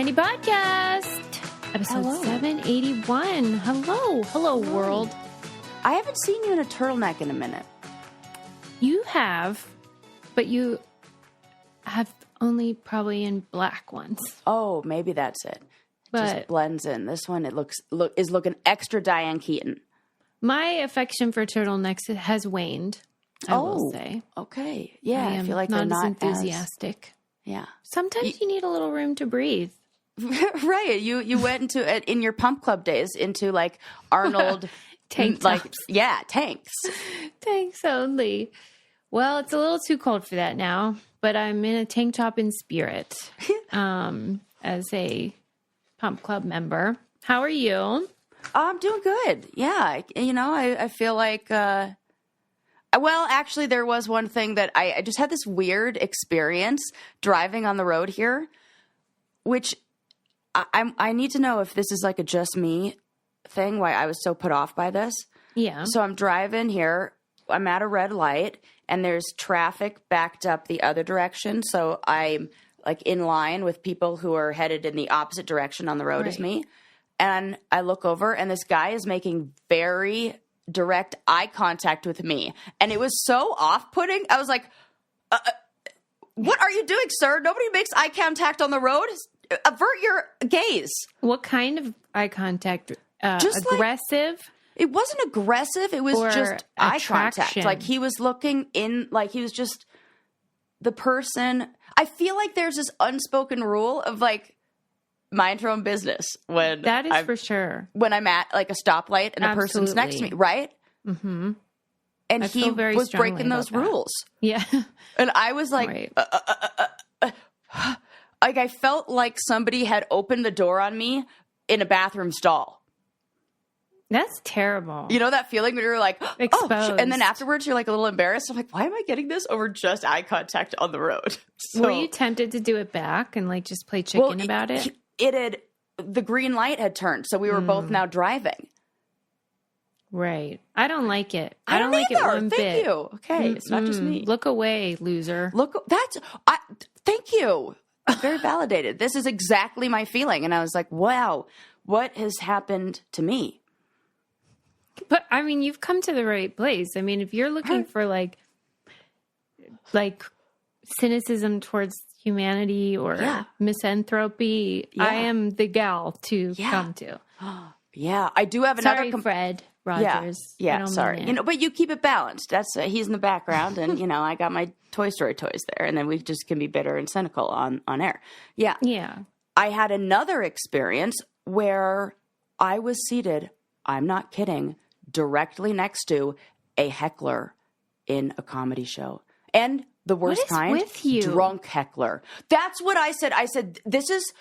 Candy Podcast, episode 781. Hello, world. I haven't seen you in a turtleneck in a minute. You have, but you have only probably in black ones. Oh, maybe that's it. But just blends in. This one, it is looking extra Diane Keaton. my affection for turtlenecks has waned, I will say. Okay. Yeah, I feel like not they're not as enthusiastic. Yeah. Sometimes you need a little room to breathe. Right. You went into, in your pump club days, into like Arnold. Tank like, tops. yeah, tanks. Tanks only. Well, it's a little too cold for that now, but I'm in a tank top in spirit as a pump club member. How are you? I'm doing good. Yeah. I feel like, well, actually, there was one thing that I just had this weird experience driving on the road here, which I need to know if this is like a just me thing, why I was so put off by this. Yeah. So I'm driving here. I'm at a red light, and there's traffic backed up the other direction. So I'm like in line with people who are headed in the opposite direction on the road as me. And I look over, and this guy is making very direct eye contact with me. And it was so off-putting. I was like, what are you doing, sir? Nobody makes eye contact on the road. Avert your gaze. What kind of eye contact? Just aggressive? It wasn't aggressive. It was just eye contact. Like he was looking in, like he was just the person. I feel like there's this unspoken rule of like, mind your own business when that is for sure. When I'm at like a stoplight and the person's next to me, right? Mm-hmm. And he was breaking those rules. Yeah. And I was like, like I felt like somebody had opened the door on me in a bathroom stall. That's terrible. You know that feeling when you're like, exposed. Oh, and then afterwards you're like a little embarrassed. I'm like, why am I getting this over just eye contact on the road? So, were you tempted to do it back and like just play chicken about it? The green light had turned, so we were both now driving. Right. I don't like it. I don't like it one bit. Thank you. Okay, it's not just me. Look away, loser. Thank you. Very validated. This is exactly my feeling, and I was like, wow, what has happened to me? But I mean, you've come to the right place. I mean, if you're looking for like cynicism towards humanity or misanthropy, I am the gal to come to. Yeah, I do have another. Fred Rogers. Yeah, sorry. But you keep it balanced. That's he's in the background, and I got my Toy Story toys there, and then we just can be bitter and cynical on air. Yeah, yeah. I had another experience where I was seated. I'm not kidding. Directly next to a heckler in a comedy show, and the worst kind, with you? Drunk heckler. That's what I said. I said, "This is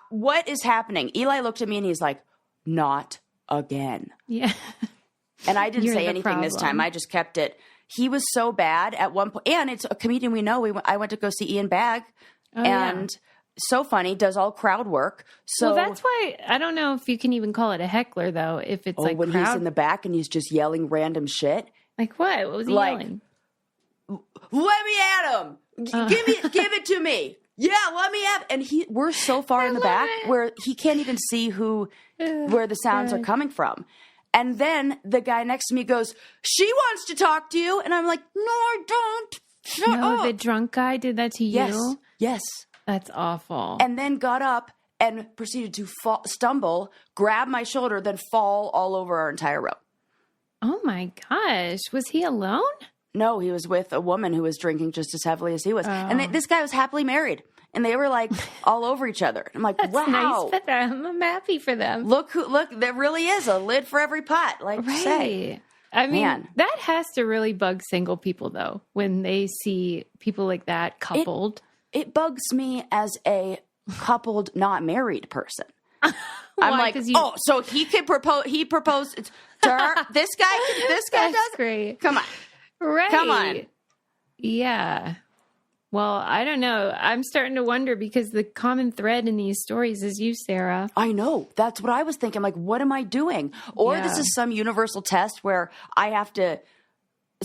what is happening." Eli looked at me and he's like, "Not again." Yeah, and I didn't say anything this time. I just kept it. He was so bad at one point, and it's a comedian we know. I went to go see Ian Bagg, and. So funny, does all crowd work. So that's why I don't know if you can even call it a heckler though. If it's like when he's in the back and he's just yelling random shit. Like what? What was he yelling? Let me at him. Give it to me. Yeah, let me at. And we're so far in the back where he can't even see where the sounds are coming from. And then the guy next to me goes, "She wants to talk to you," and I'm like, "No, I don't. Shut up." The drunk guy did that to you. Yes. That's awful. And then got up and proceeded to stumble, grab my shoulder, then fall all over our entire row. Oh my gosh. Was he alone? No, he was with a woman who was drinking just as heavily as he was. And this guy was happily married. And they were like all over each other. I'm like, that's wow. Nice for them. I'm happy for them. Look, there really is a lid for every pot, like you say. I mean, that has to really bug single people, though, when they see people like that coupled. It bugs me as a coupled, not married person. I'm like, so he can propose. He proposed to her. This guy does. Great. Come on, right? Come on. Yeah. Well, I don't know. I'm starting to wonder because the common thread in these stories is you, Sarah. I know. That's what I was thinking. Like, what am I doing? Or this is some universal test where I have to.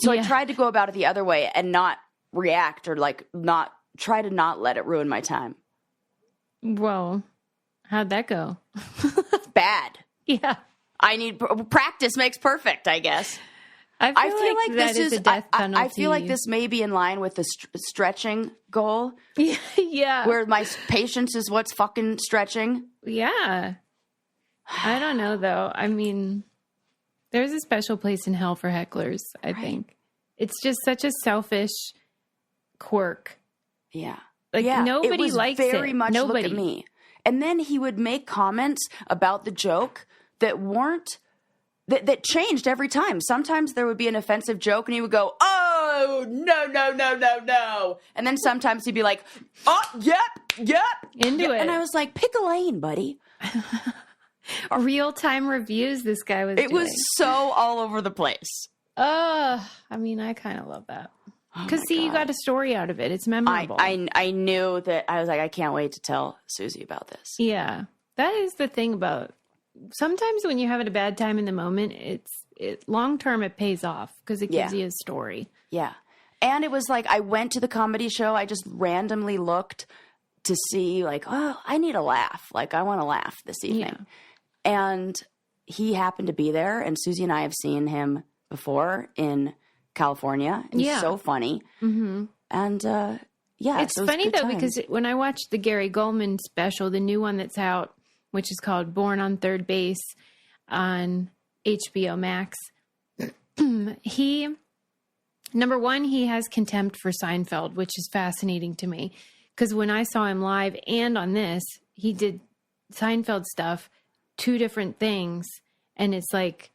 So I tried to go about it the other way and not react or like not. Try to not let it ruin my time. Well, how'd that go? Bad. Yeah. I need practice makes perfect, I guess. I feel like this is is a death penalty. I feel like this may be in line with the stretching goal. Yeah. Where my patience is what's fucking stretching. Yeah. I don't know, though. I mean, there's a special place in hell for hecklers, I think. It's just such a selfish quirk. Yeah. Like, nobody likes it. Very much Nobody. Look at me. And then he would make comments about the joke that weren't, that changed every time. Sometimes there would be an offensive joke and he would go, oh, no. And then sometimes he'd be like, oh, yep. Into it. And I was like, pick a lane, buddy. Real-time reviews this guy was doing. It was so all over the place. I mean, I kind of love that. Because, you got a story out of it. It's memorable. I knew that. I was like, I can't wait to tell Susie about this. Yeah. That is the thing about, sometimes when you're having a bad time in the moment, long-term it pays off because it gives you a story. Yeah. And it was like, I went to the comedy show. I just randomly looked to see like, oh, I need a laugh. Like, I want to laugh this evening. Yeah. And he happened to be there. And Susie and I have seen him before in California. And he's so funny. Mm-hmm. And it's funny though, because when I watched the Gary Goldman special, the new one that's out, which is called Born on Third Base on HBO Max, number one, he has contempt for Seinfeld, which is fascinating to me. Because when I saw him live and on this, he did Seinfeld stuff, two different things. And it's like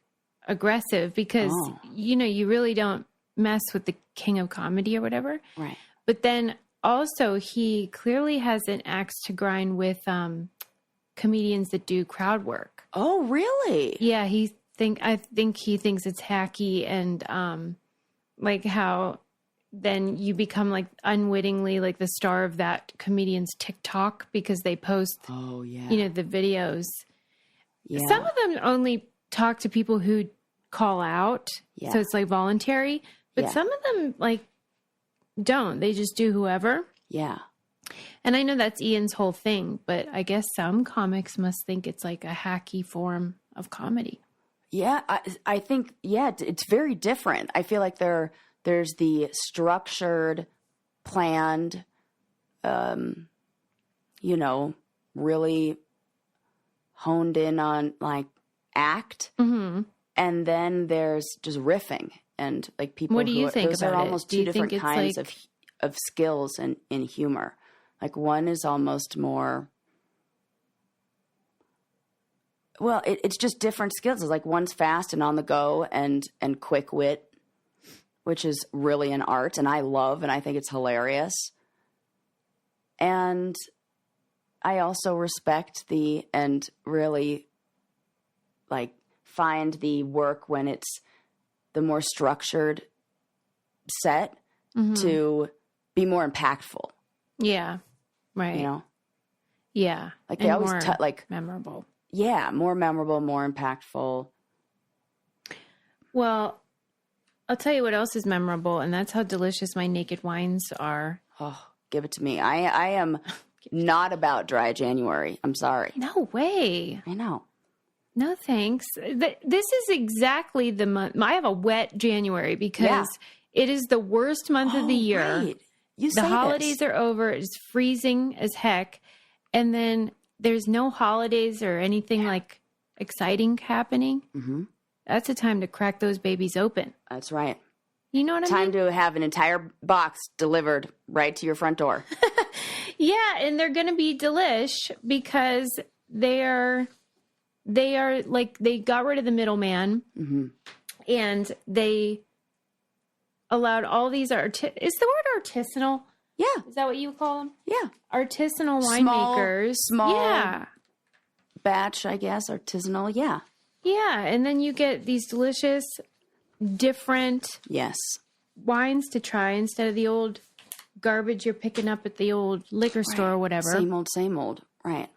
aggressive because, you really don't mess with the king of comedy or whatever. Right. But then also he clearly has an axe to grind with comedians that do crowd work. Oh, really? Yeah. I think he thinks it's hacky and like how then you become like unwittingly like the star of that comedian's TikTok because they post, the videos. Yeah. Some of them only talk to people who call out. Yeah. So it's like voluntary, but some of them like don't, they just do whoever. Yeah. And I know that's Ian's whole thing, but I guess some comics must think it's like a hacky form of comedy. Yeah. I think, it's very different. I feel like there's the structured, planned, really honed in on like act. Mm-hmm. And then there's just riffing and like people. What do you think those about are almost it? two different kinds of skills in humor. Like one is almost more, well, it's just different skills. It's like one's fast and on the go and quick wit, which is really an art and I love, and I think it's hilarious. And I also respect and really like find the work when it's the more structured set to be more impactful. Yeah. Right. Yeah. Like they always memorable. Yeah. More memorable, more impactful. Well, I'll tell you what else is memorable, and that's how delicious my naked wines are. Oh, give it to me. I am not about dry January. I'm sorry. No way. I know. No, thanks. This is exactly the month. I have a wet January because it is the worst month of the year. Right. The holidays are over. It's freezing as heck. And then there's no holidays or anything like exciting happening. Mm-hmm. That's a time to crack those babies open. That's right. You know what I mean? Time to have an entire box delivered right to your front door. Yeah, and they're going to be delish because they are like, they got rid of the middleman and they allowed all these is the word artisanal? Yeah. Is that what you call them? Yeah. Artisanal winemakers. Small batch, I guess, artisanal. Yeah. Yeah. And then you get these delicious, different wines to try instead of the old garbage you're picking up at the old liquor store or whatever. Same old. Right.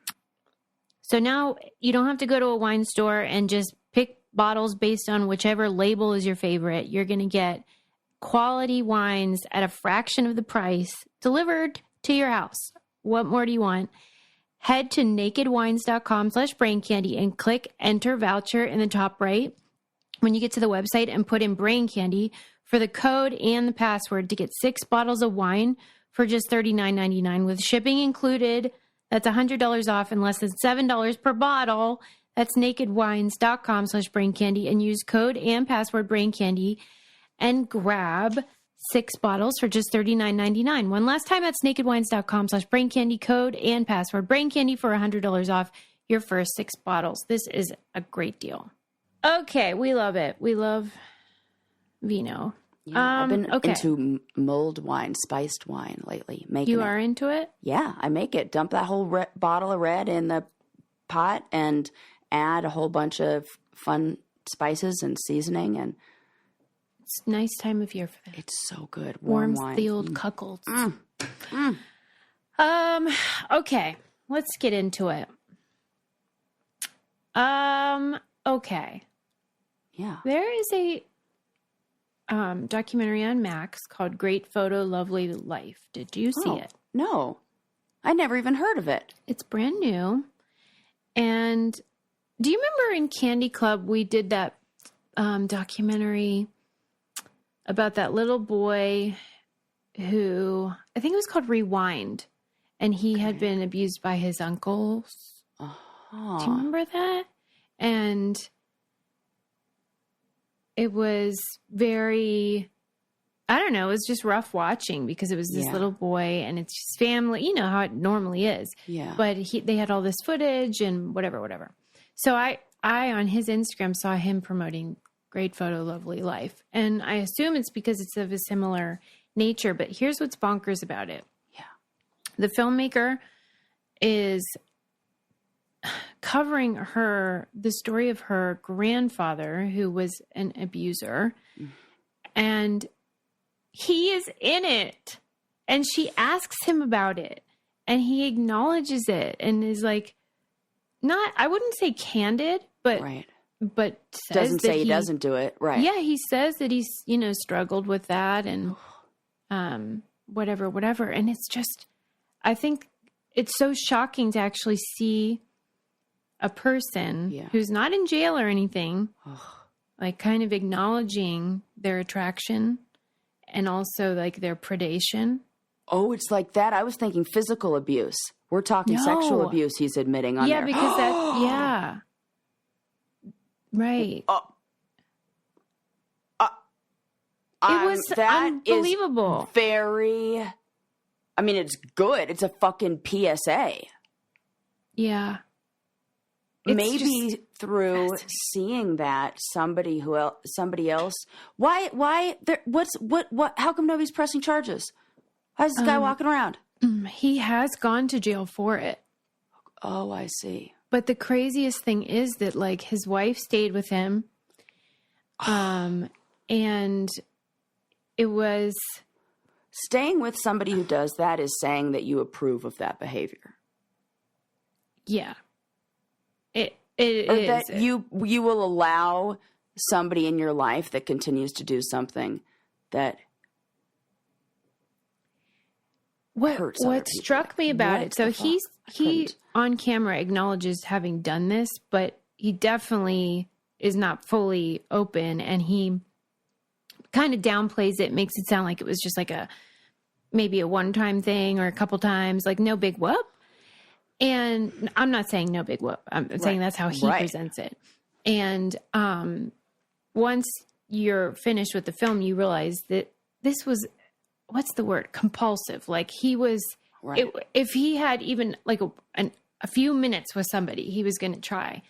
So now you don't have to go to a wine store and just pick bottles based on whichever label is your favorite. You're going to get quality wines at a fraction of the price delivered to your house. What more do you want? head to nakedwines.com/braincandy and click enter voucher in the top right when you get to the website and put in brain candy for the code and the password to get 6 bottles of wine for just $39.99 with shipping included. That's $100 off and less than $7 per bottle. That's nakedwines.com/braincandy and use code and password braincandy and grab 6 bottles for just $39.99. One last time, that's nakedwines.com/braincandy, code and password braincandy for $100 off your first 6 bottles. This is a great deal. Okay, we love it. We love vino. Yeah, I've been into mulled wine, spiced wine lately. You are into it? Yeah, I make it. Dump that whole bottle of red in the pot and add a whole bunch of fun spices and seasoning, and it's a nice time of year for that. It's so good. Warms wine. the old cuckolds. Okay, let's get into it. Okay. Yeah. There is a documentary on Max called Great Photo, Lovely Life. Did you see it? No. I never even heard of it. It's brand new. And do you remember in Candy Club we did that documentary about that little boy who, I think it was called Rewind, and he had been abused by his uncles. Do you remember that? And it was very, I don't know, it was just rough watching because it was this little boy and it's his family. You know how it normally is. Yeah. But they had all this footage and whatever. So I on his Instagram saw him promoting Great Photo, Lovely Life. And I assume it's because it's of a similar nature. But here's what's bonkers about it. Yeah. The filmmaker is covering the story of her grandfather who was an abuser, and he is in it, and she asks him about it, and he acknowledges it and is like, not, I wouldn't say candid, but but says doesn't that say he doesn't do it, right? Yeah, he says that he's struggled with that and whatever, and it's just, I think it's so shocking to actually see a person who's not in jail or anything, like kind of acknowledging their attraction and also like their predation. Oh, it's like that. I was thinking physical abuse. We're talking sexual abuse he's admitting on there. Yeah, because that, right. It was unbelievable. Very, I mean, it's good. It's a fucking PSA. Yeah. Maybe through seeing that somebody else. Why? How come nobody's pressing charges? How's this guy walking around? He has gone to jail for it. Oh, I see. But the craziest thing is that like his wife stayed with him, and it was staying with somebody who does that is saying that you approve of that behavior. Yeah. That you will allow somebody in your life that continues to do something that hurts other what people. struck me about it, so he on camera acknowledges having done this, but he definitely is not fully open, and he kind of downplays it, makes it sound like it was just like maybe a one-time thing or a couple times, like no big whoop. And I'm not saying no big whoop. I'm saying that's how he presents it. And once you're finished with the film, you realize that this was, what's the word? Compulsive. Like he was, if he had even like a few minutes with somebody, he was going to try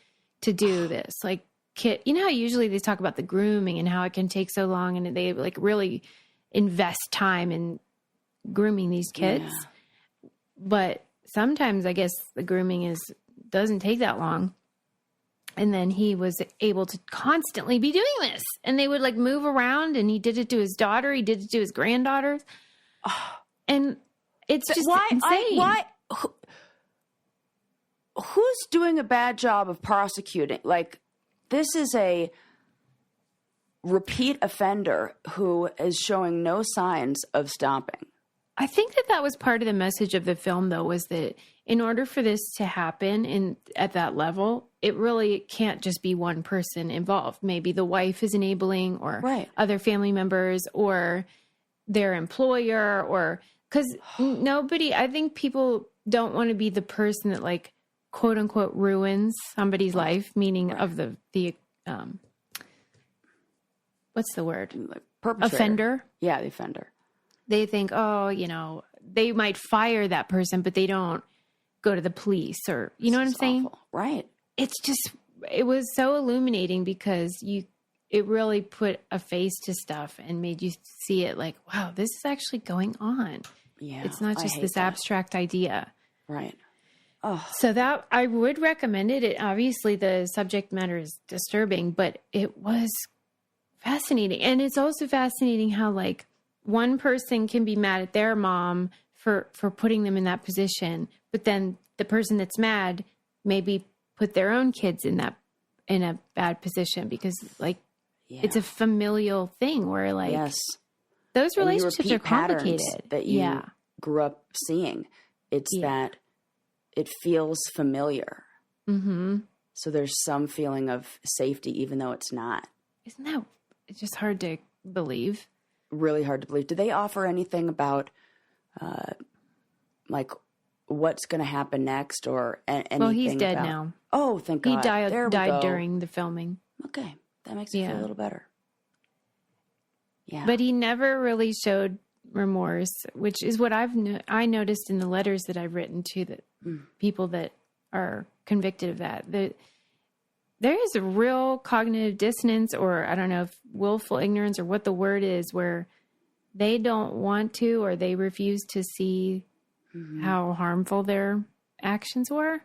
to do this. Like, you know how usually they talk about the grooming and how it can take so long, and they like really invest time in grooming these kids. Yeah. But sometimes I guess the grooming doesn't take that long. And then he was able to constantly be doing this, and they would like move around, and he did it to his daughter. He did it to his granddaughters. And it's just insane. Who's doing a bad job of prosecuting? Like, this is a repeat offender who is showing no signs of stopping. I think that was part of the message of the film, though, was that in order for this to happen at that level, it really can't just be one person involved. Maybe the wife is enabling, or other family members, or their employer, or because I think people don't want to be the person that like quote unquote ruins somebody's life, meaning of the what's the word? Perpetrator. Offender. Yeah, the offender. They think, they might fire that person, but they don't go to the police, or, you know what I'm saying? Awful. Right. It was so illuminating because it really put a face to stuff and made you see it like, wow, this is actually going on. Yeah. It's not just this abstract idea. Right. Oh. So that I would recommend it. Obviously the subject matter is disturbing, but it was fascinating. And it's also fascinating how like one person can be mad at their mom for putting them in that position, but then the person that's mad maybe put their own kids in a bad position because like it's a familial thing where like those relationships are complicated that you grew up seeing. It's that it feels familiar. Mm-hmm. So there's some feeling of safety, even though it's not. Isn't that, it's just hard to believe. Really hard to believe. Do they offer anything about, like, what's going to happen next, or anything? Well, he's dead about, now. Oh, thank God. He died during the filming. Okay. That makes me feel a little better. Yeah. But he never really showed remorse, which is what I noticed in the letters that I've written to the people that are convicted of that. There is a real cognitive dissonance, or I don't know if willful ignorance or what the word is, where they don't want to, or they refuse to see how harmful their actions were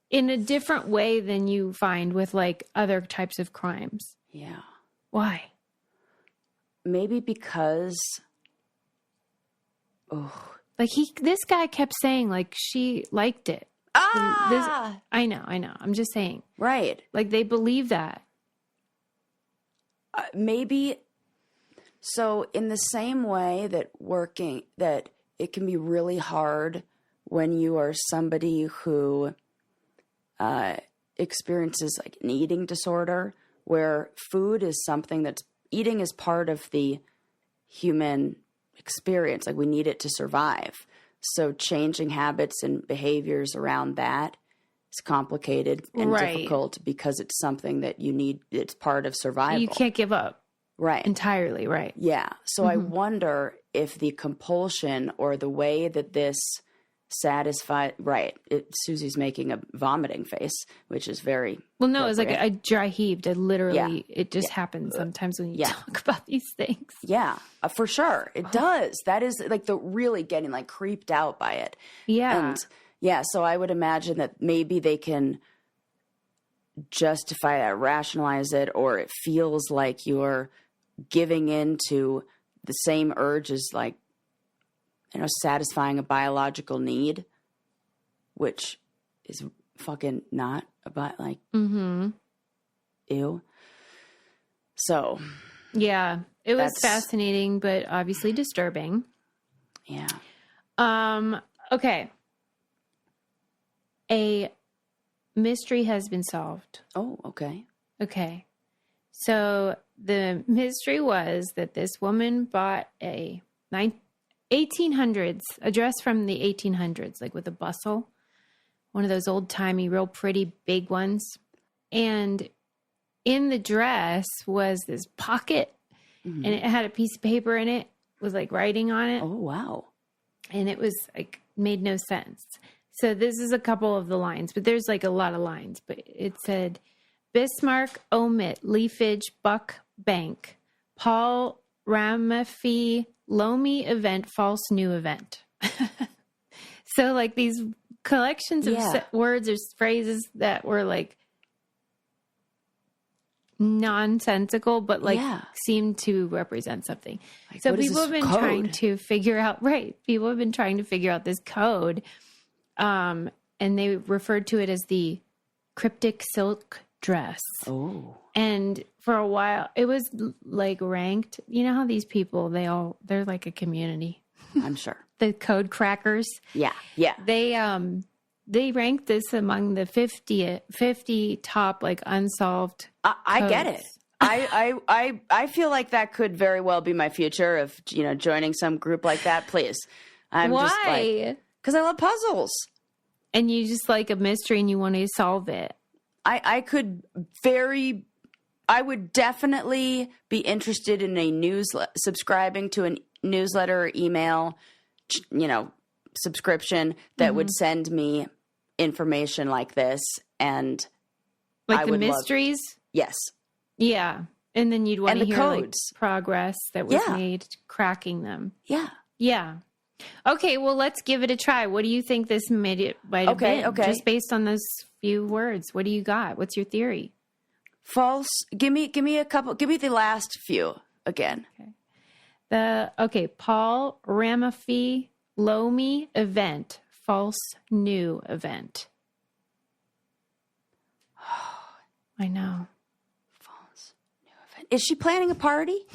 in a different way than you find with like other types of crimes. Yeah. Why? Maybe because, like this guy kept saying like she liked it. I know. I'm just saying. Right. Like they believe that. Maybe. So in the same way that that it can be really hard when you are somebody who experiences like an eating disorder, where food is something that's, eating is part of the human experience. Like we need it to survive. So changing habits and behaviors around that is complicated and difficult because it's something that you need. It's part of survival. You can't give up. Right. Entirely. Right. Yeah. So I wonder if the compulsion or the way that this satisfied, Susie's making a vomiting face, which is very well. No, it's like I dry heaved. I literally, it just happens sometimes when you talk about these things. Yeah, for sure, it does. That is like the really getting like creeped out by it. Yeah, and so I would imagine that maybe they can justify that, rationalize it, or it feels like you're giving in to the same urge as like, satisfying a biological need, which is fucking not about like, ew. So, yeah, it was fascinating, but obviously disturbing. Yeah. Okay. A mystery has been solved. Oh, okay. Okay. So the mystery was that this woman bought a 1800s, a dress from the 1800s, like with a bustle, one of those old timey, real pretty big ones. And in the dress was this pocket, and it had a piece of paper in it with like writing on it. Oh, wow. And it was like, made no sense. So this is a couple of the lines, but there's like a lot of lines, but it said Bismarck, omit, leafage, buck, bank, Paul, Ramafi, Lomi event, false new event. So like these collections of words or phrases that were like nonsensical, but like seemed to represent something. Like, so people have been trying to figure out, people have been trying to figure out this code. And they referred to it as the cryptic silk dress. Oh. And for a while it was like ranked, you know how these people, they're like a community. I'm sure. The code crackers. Yeah. Yeah. They they ranked this among the 50 top like unsolved. I get it. I feel like that could very well be my future of, joining some group like that. Please. Why? Because I love puzzles. And you just like a mystery and you want to solve it. I would definitely be interested in subscribing to a newsletter or email, subscription that would send me information like this. And like the mysteries? Yes. Yeah. And then you'd want to hear codes. Like progress that was made cracking them. Yeah. Yeah. Okay, well, let's give it a try. What do you think this might have been? Okay. Just based on those few words. What do you got? What's your theory? False. Give me a couple. Give me the last few again. Okay. Paul Ramafy Lomi event. False new event. I know. False new event. Is she planning a party?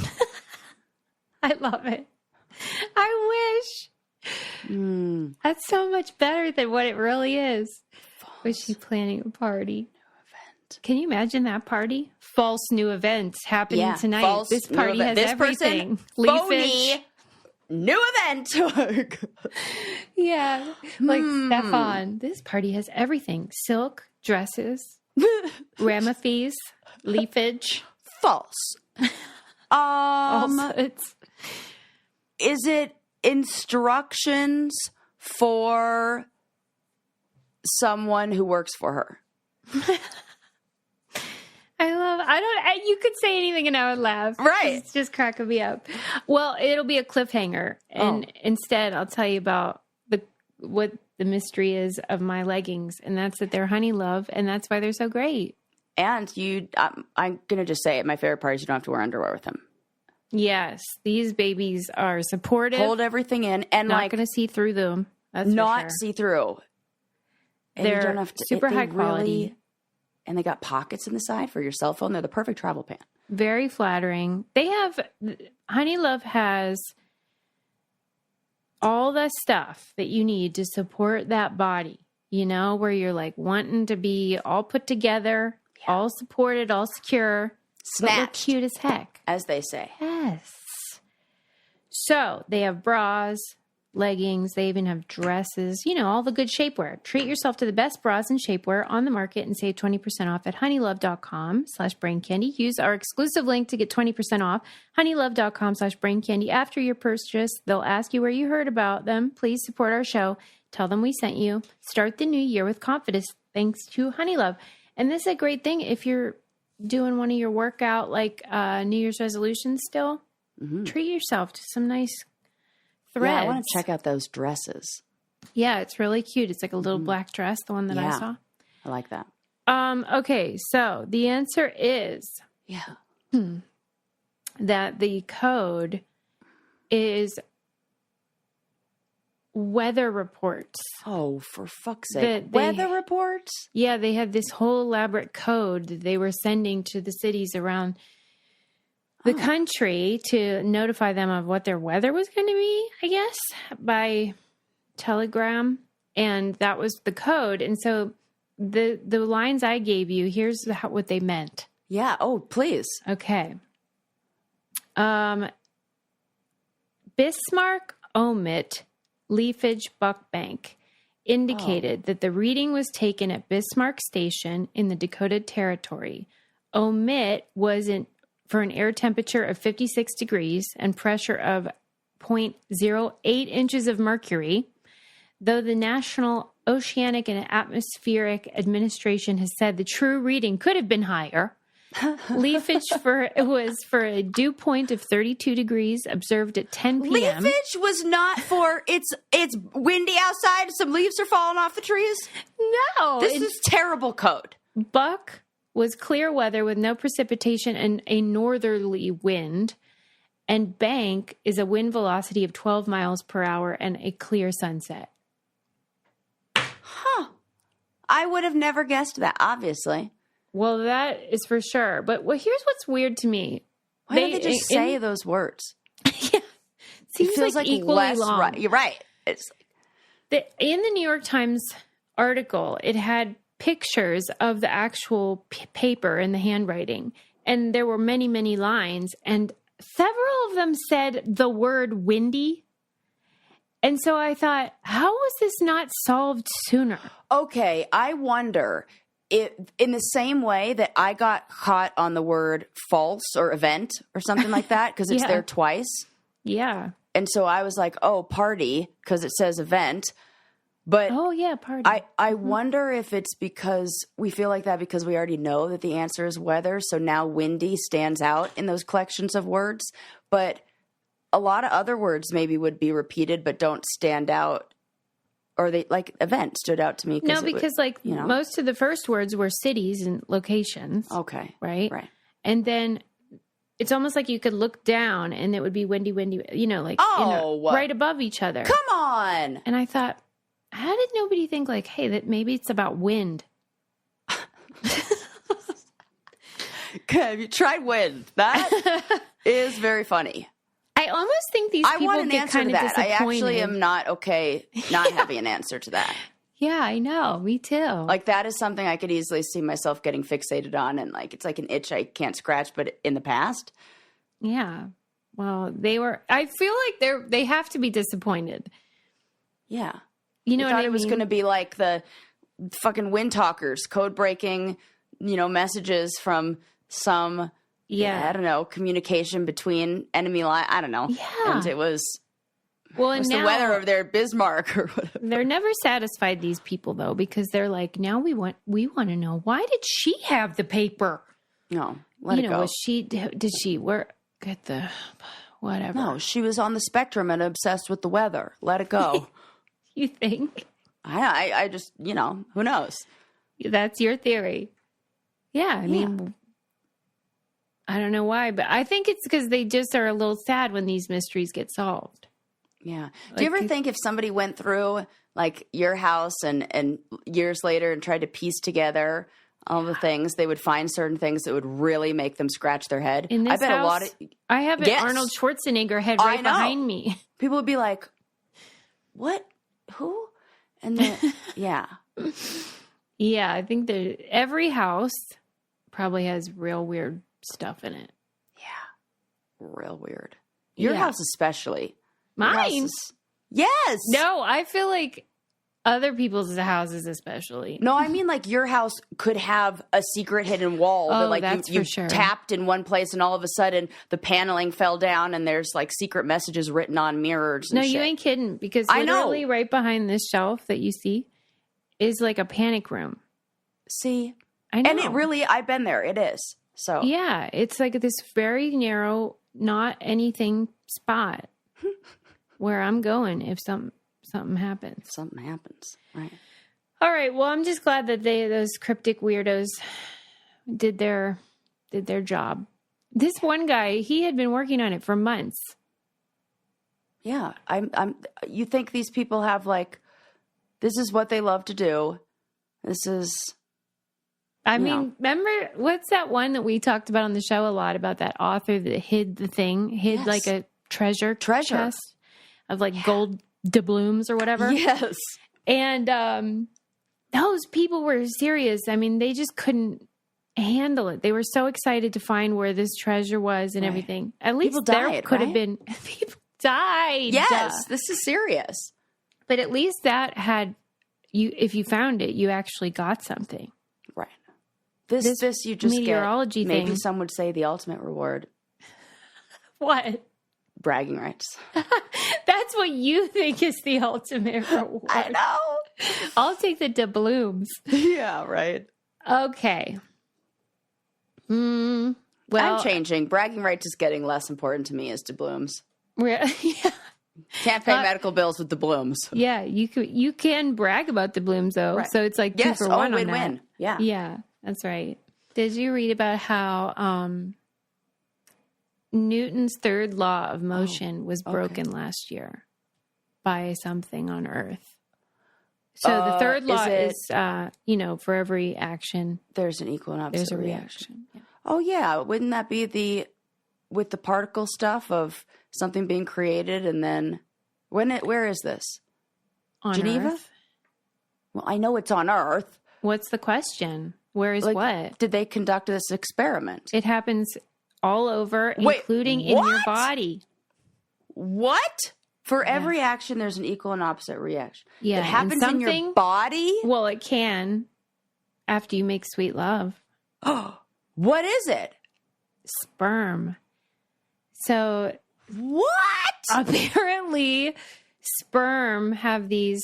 I love it. I wish. That's so much better than what it really is. Was she planning a party? New event. Can you imagine that party? False new events happening tonight. False this party has this everything. Phony new event. Yeah. Like Stefan. This party has everything. Silk, dresses, ramifees, leafage. False. Is it instructions for someone who works for her? You could say anything and I would laugh. Right. It's just cracking me up. Well, it'll be a cliffhanger. And instead I'll tell you about what the mystery is of my leggings. And that's that they're Honey Love. And that's why they're so great. And I'm going to just say it. My favorite part is you don't have to wear underwear with them. Yes, these babies are supportive. Hold everything in, and not going to see through them. That's not for sure. see through. And They're you don't have to, super high quality, and they got pockets in the side for your cell phone. They're the perfect travel pant. Very flattering. Honey Love has all the stuff that you need to support that body. Where you're like wanting to be all put together, all supported, all secure. Snatched. Cute as heck. As they say. Yes. So they have bras, leggings. They even have dresses. All the good shapewear. Treat yourself to the best bras and shapewear on the market and save 20% off at honeylove.com/braincandy. Use our exclusive link to get 20% off. honeylove.com/braincandy. After your purchase, they'll ask you where you heard about them. Please support our show. Tell them we sent you. Start the new year with confidence thanks to Honey Love. And this is a great thing if you're doing one of your workout, like New Year's resolutions still, treat yourself to some nice threads. Yeah, I want to check out those dresses. Yeah, it's really cute. It's like a little black dress, the one that I saw. I like that. Okay, so the answer is that the code is weather reports. Oh, for fuck's sake. Weather reports? Yeah, they had this whole elaborate code that they were sending to the cities around the country to notify them of what their weather was going to be, I guess, by telegram. And that was the code. And so the lines I gave you, here's what they meant. Yeah. Oh, please. Okay. Bismarck omit leafage buck bank indicated that the reading was taken at Bismarck Station in the Dakota Territory. Omit was for an air temperature of 56 degrees and pressure of 0.08 inches of mercury, though the National Oceanic and Atmospheric Administration has said the true reading could have been higher. Leafage was for a dew point of 32 degrees observed at 10 p.m. Leafage was not for it's windy outside, some leaves are falling off the trees. No. This is terrible code. Buck was clear weather with no precipitation and a northerly wind. And bank is a wind velocity of 12 miles per hour and a clear sunset. Huh. I would have never guessed that, obviously. Well, that is for sure. But here's what's weird to me. Why don't they just say those words? Yeah. Seems it feels like equally less long. Right. You're right. It's in the New York Times article, it had pictures of the actual paper and the handwriting. And there were many, many lines. And several of them said the word windy. And so I thought, how was this not solved sooner? Okay, I wonder if, in the same way that I got caught on the word false or event or something like that, because it's there twice. Yeah. And so I was like, oh, party, because it says event. But party. I wonder if it's because we feel like that because we already know that the answer is weather. So now windy stands out in those collections of words. But a lot of other words maybe would be repeated but don't stand out. Or they like event stood out to me. No, because most of the first words were cities and locations. Okay. Right? Right. And then it's almost like you could look down and it would be windy, right above each other. Come on. And I thought, how did nobody think like, hey, that maybe it's about wind? Have you tried wind? That is very funny. I almost think these people want an get answer kind to of that. disappointed. I actually am not okay not having an answer to that. Yeah, I know. Me too. Like that is something I could easily see myself getting fixated on, and like it's like an itch I can't scratch. But in the past, yeah. Well, I feel like they have to be disappointed. Yeah. You know what I mean? It was going to be like the fucking wind talkers, code breaking, messages from some, I don't know, communication between enemy line. I don't know. Yeah. And it was, and now, the weather over there at Bismarck or whatever. They're never satisfied, these people, though, because they're like, now we want to know, why did she have the paper? No, let it go. Did she work at the, whatever? No, she was on the spectrum and obsessed with the weather. Let it go. You think? I just, who knows? That's your theory. Yeah, I mean, I don't know why, but I think it's because they just are a little sad when these mysteries get solved. Yeah. Do you ever think if somebody went through like your house and years later and tried to piece together all the things, they would find certain things that would really make them scratch their head? In this I bet house, a lot of I have an Arnold Schwarzenegger head right behind me. People would be like, "What? Who?" And then, yeah. Yeah, I think that every house probably has real weird stuff in it. Yeah. Real weird. Your house especially. Mine? Yes. No, I feel like other people's houses especially. No, I mean like your house could have a secret hidden wall that like you sure. tapped in one place and all of a sudden the paneling fell down and there's like secret messages written on mirrors and No, shit. you ain't kidding, because literally right behind this shelf that you see is like a panic room. See? I know. And it really, I've been there. It is. So yeah, it's like this very narrow, not anything spot where I'm going if something happens. Something happens, right? All right. Well, I'm just glad that those cryptic weirdos did their job. This one guy, he had been working on it for months. Yeah, you think these people have like, this is what they love to do. This is. I mean, remember what's that one that we talked about on the show a lot about that author that hid the thing, like a treasure chest of like gold doubloons or whatever. Yes. And those people were serious. I mean, they just couldn't handle it. They were so excited to find where this treasure was and everything. At least people there died, could have been people died. Yes, this is serious. But at least that had you. If you found it, you actually got something. Right. This you just meteorology get. Maybe thing. some would say the ultimate reward. What? Bragging rights. That's what you think is the ultimate reward. I know. I'll take the doubloons. Yeah, right. Okay. Well, I'm changing. Bragging rights is getting less important to me as doubloons. Yeah. Can't pay medical bills with doubloons. Yeah, you can brag about doubloons though. Right. So it's like 2 for 1 win-win. on that. Yeah. Yeah, that's right. Did you read about how Newton's third law of motion was broken last year by something on Earth? So the third law is for every action, there's an equal and opposite there's a reaction. Yeah. Oh yeah, wouldn't that be with the particle stuff of something being created and then where is this? On Geneva? Earth? Well, I know it's on Earth. What's the question? Where is Like, what? did they conduct this experiment? It happens all over, Wait, including in your what? body. What? For every action, there's an equal and opposite reaction. Yeah, It happens in your body? Well, it can after you make sweet love. Oh, what is it? Sperm. So What? apparently sperm have these...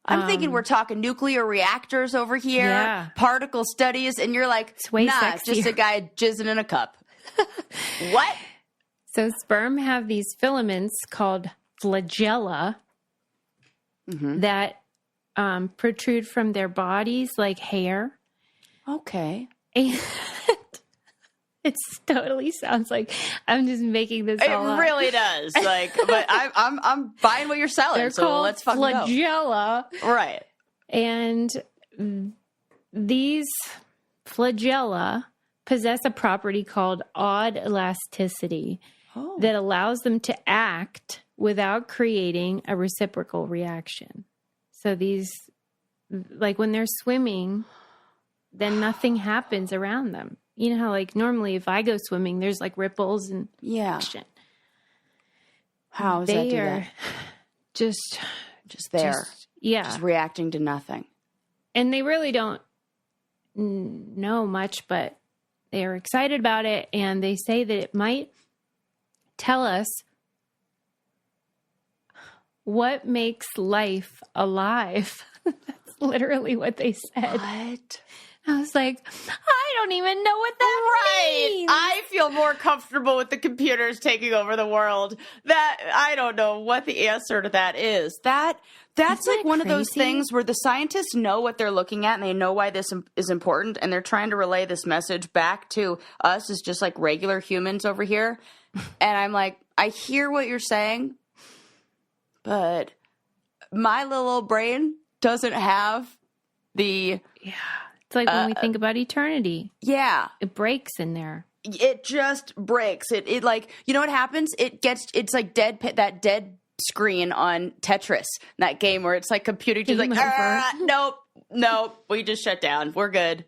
I'm thinking we're talking nuclear reactors over here, Yeah. particle studies, and you're like, It's way nah, sexier. it's just a guy jizzing in a cup. What? So sperm have these filaments called flagella that protrude from their bodies like hair. Okay. And it totally sounds like I'm just making this all up. It really does. Like, but I'm buying what you're selling. They're so called let's fucking flagella. go. Right. And these flagella possess a property called odd elasticity that allows them to act without creating a reciprocal reaction. So these, like when they're swimming, then nothing happens around them. You know how like normally if I go swimming, there's like ripples and action. How does that do They that? are just there. yeah. Just reacting to nothing. And they really don't know much, but they're excited about it. And they say that it might tell us what makes life alive. That's literally what they said. What? I was like, I don't even know what that means. I feel more comfortable with the computers taking over the world. That I don't know what the answer to that is. That's Isn't like that one of those crazy? things where the scientists know what they're looking at and they know why this is important and they're trying to relay this message back to us as just like regular humans over here. And I'm like, I hear what you're saying, but my little old brain doesn't have the... Yeah. It's like when we think about eternity. Yeah. It breaks in there. It just breaks. It like, you know what happens? It's like that dead screen on Tetris, that game where it's like computing just like, nope, we just shut down. We're good.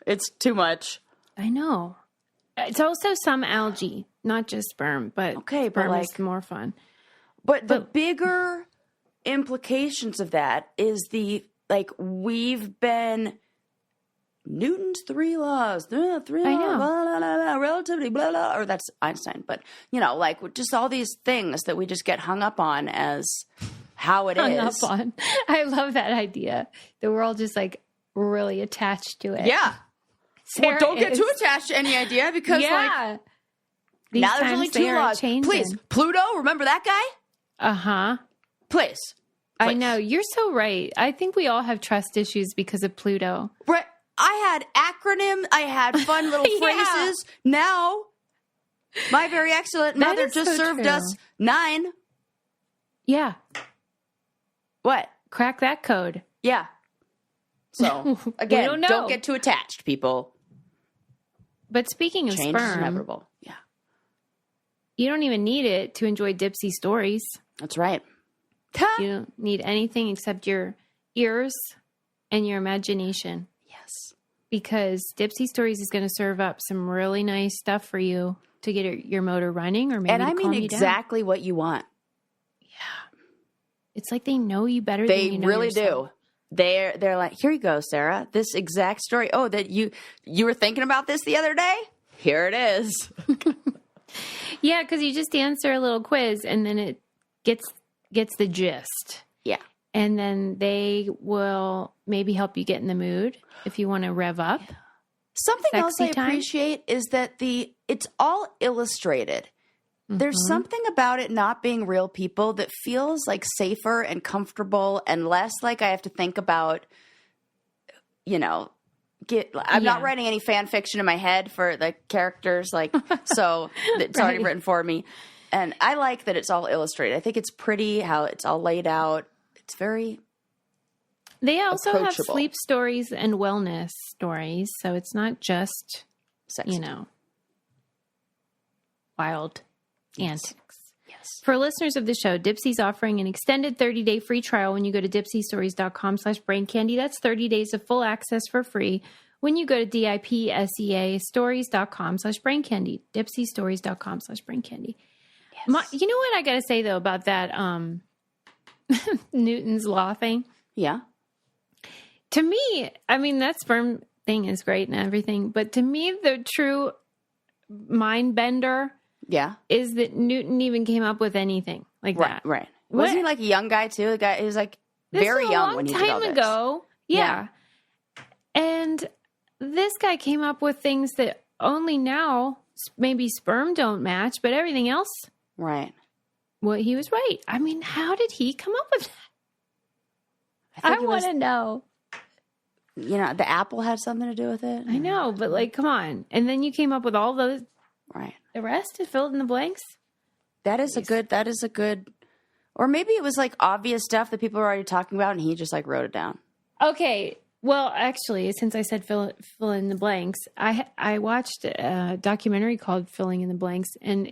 It's too much. I know. It's also some algae, not just sperm, but Okay, but sperm like, is more fun. But the bigger implications of that is we've been Newton's three laws, I know. blah, blah, blah, relativity, blah, blah, or that's Einstein. But, like just all these things that we just get hung up on as how it Hung is. up on. I love that idea. That we're all just like really attached to it. Yeah. Sarah Well, don't get is. too attached to any idea because These now there's times only they two are laws. changing. Please, Pluto, remember that guy? Uh-huh. Please. I know. You're so right. I think we all have trust issues because of Pluto. Right. I had acronym. I had fun little Yeah. phrases. Now, my very excellent That mother is just so served true. us 9. Yeah. What? Crack that code. Yeah. So, again, don't know. don't get too attached, people. But speaking of Change is sperm, inevitable. Yeah. you don't even need it to enjoy Dipsy stories. That's right. You don't need anything except your ears and your imagination. Yes. Because Dipsy Stories is going to serve up some really nice stuff for you to get your motor running or maybe And to I mean calm you down. exactly what you want. It's like they know you better They than you know really yourself. do. They're like, here you go, Sarah. This exact story. Oh, that you were thinking about this the other day? Here it is. Yeah, because you just answer a little quiz and then it gets the gist. Yeah. And then they will maybe help you get in the mood if you want to rev up. Something else I Sexy time? appreciate is that it's all illustrated. There's something about it not being real people that feels like safer and comfortable and less like I have to think about, I'm not writing any fan fiction in my head for the characters, so it's already written for me. And I like that it's all illustrated. I think it's pretty how it's all laid out. It's very They also have approachable. sleep stories and wellness stories. So it's not just, sexy. wild antics. Yeah. Yes. For listeners of the show, Dipsy's offering an extended 30-day free trial when you go to dipsystories.com/braincandy. That's 30 days of full access for free when you go to DIPSEA stories.com/braincandy. Dipsystories.com/braincandy. Yes. You know what I got to say, though, about that Newton's law thing? Yeah. To me, I mean, that sperm thing is great and everything, but to me, the true mind bender is that Newton even came up with anything like that. Right. Wasn't he like a young guy too? The guy, he was like very young when he did all this. This was a long time ago. Yeah. And this guy came up with things that only now maybe sperm don't match, but everything else. Right. Well, he was right. I mean, how did he come up with that? I want to know. You know, the apple had something to do with it. I know, but like, come on. And then you came up with all those. Right. The rest is filled in the blanks. That is a good, or maybe it was like obvious stuff that people were already talking about and he just like wrote it down. Okay. Well, actually, since I said fill in the blanks, I watched a documentary called Filling in the Blanks, and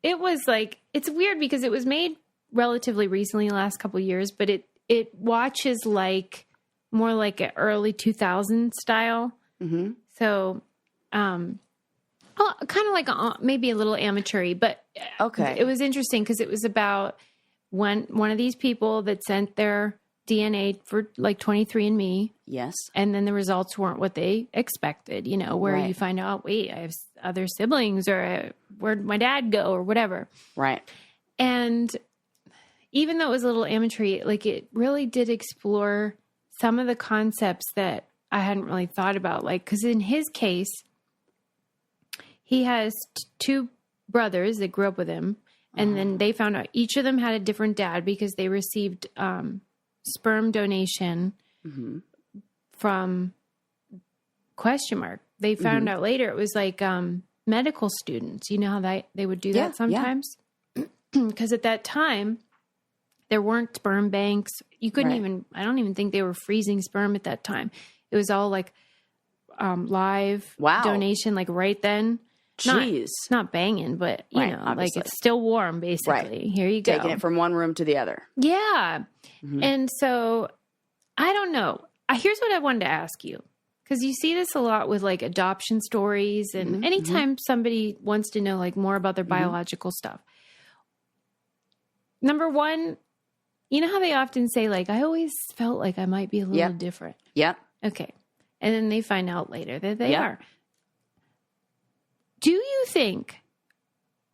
it was like, it's weird because it was made relatively recently, the last couple of years, but it watches like more like an early 2000s style. Mm-hmm. So, kind of like maybe a little amateur-y, but it was interesting because it was about one of these people that sent their DNA for like 23andMe. Yes. And then the results weren't what they expected, you know, where you find out, wait, I have other siblings, or where'd my dad go, or whatever. Right. And even though it was a little amateur, like it really did explore some of the concepts that I hadn't really thought about. Like, because in his case, he has two brothers that grew up with him. And then they found out each of them had a different dad because they received sperm donation from ? They found out later it was like medical students. You know how they would do that sometimes? Because at that time, there weren't sperm banks. You couldn't even, I don't even think they were freezing sperm at that time. It was all like live donation, like right then. Jeez. Not banging, but, you know, obviously. Like it's still warm, basically. Right. Here you go. Taking it from one room to the other. Yeah. Mm-hmm. And so, I don't know. Here's what I wanted to ask you. Because you see this a lot with like adoption stories, and anytime somebody wants to know like more about their biological stuff. Number one, you know how they often say like, I always felt like I might be a little different. Yep. Okay. And then they find out later that they are. Do you think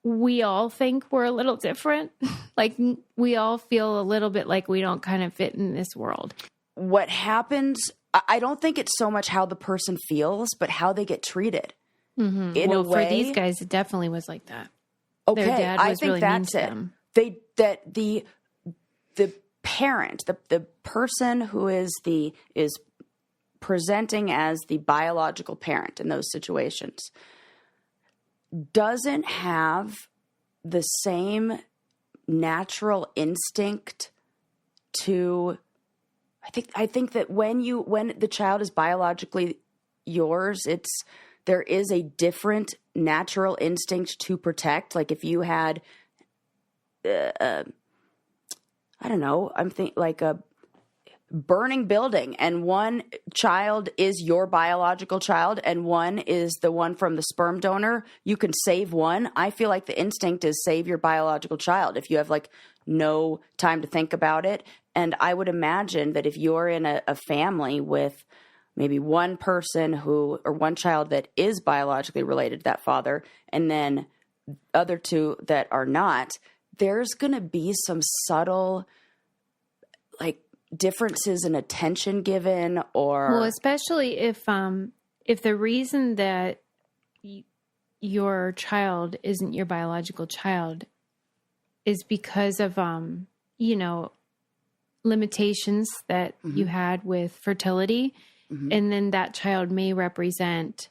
we all think we're a little different? Like we all feel a little bit like we don't kind of fit in this world. What happens, I don't think it's so much how the person feels, but how they get treated. Mm-hmm. In a way, for these guys, it definitely was like that. Okay, their dad was I think really that's mean it. to them. The parent, the person who is presenting as the biological parent in those situations, doesn't have the same natural instinct to. I think that when the child is biologically yours, there is a different natural instinct to protect. Like if you had, I don't know, I'm thinking like a burning building, and one child is your biological child and one is the one from the sperm donor, you can save one. I feel like the instinct is save your biological child if you have like no time to think about it. And I would imagine that if you're in a family with maybe one person or one child that is biologically related to that father, and then other two that are not, there's going to be some subtle, like, differences in attention given, or well, especially if the reason that your child isn't your biological child is because of limitations that you had with fertility, and then that child may represent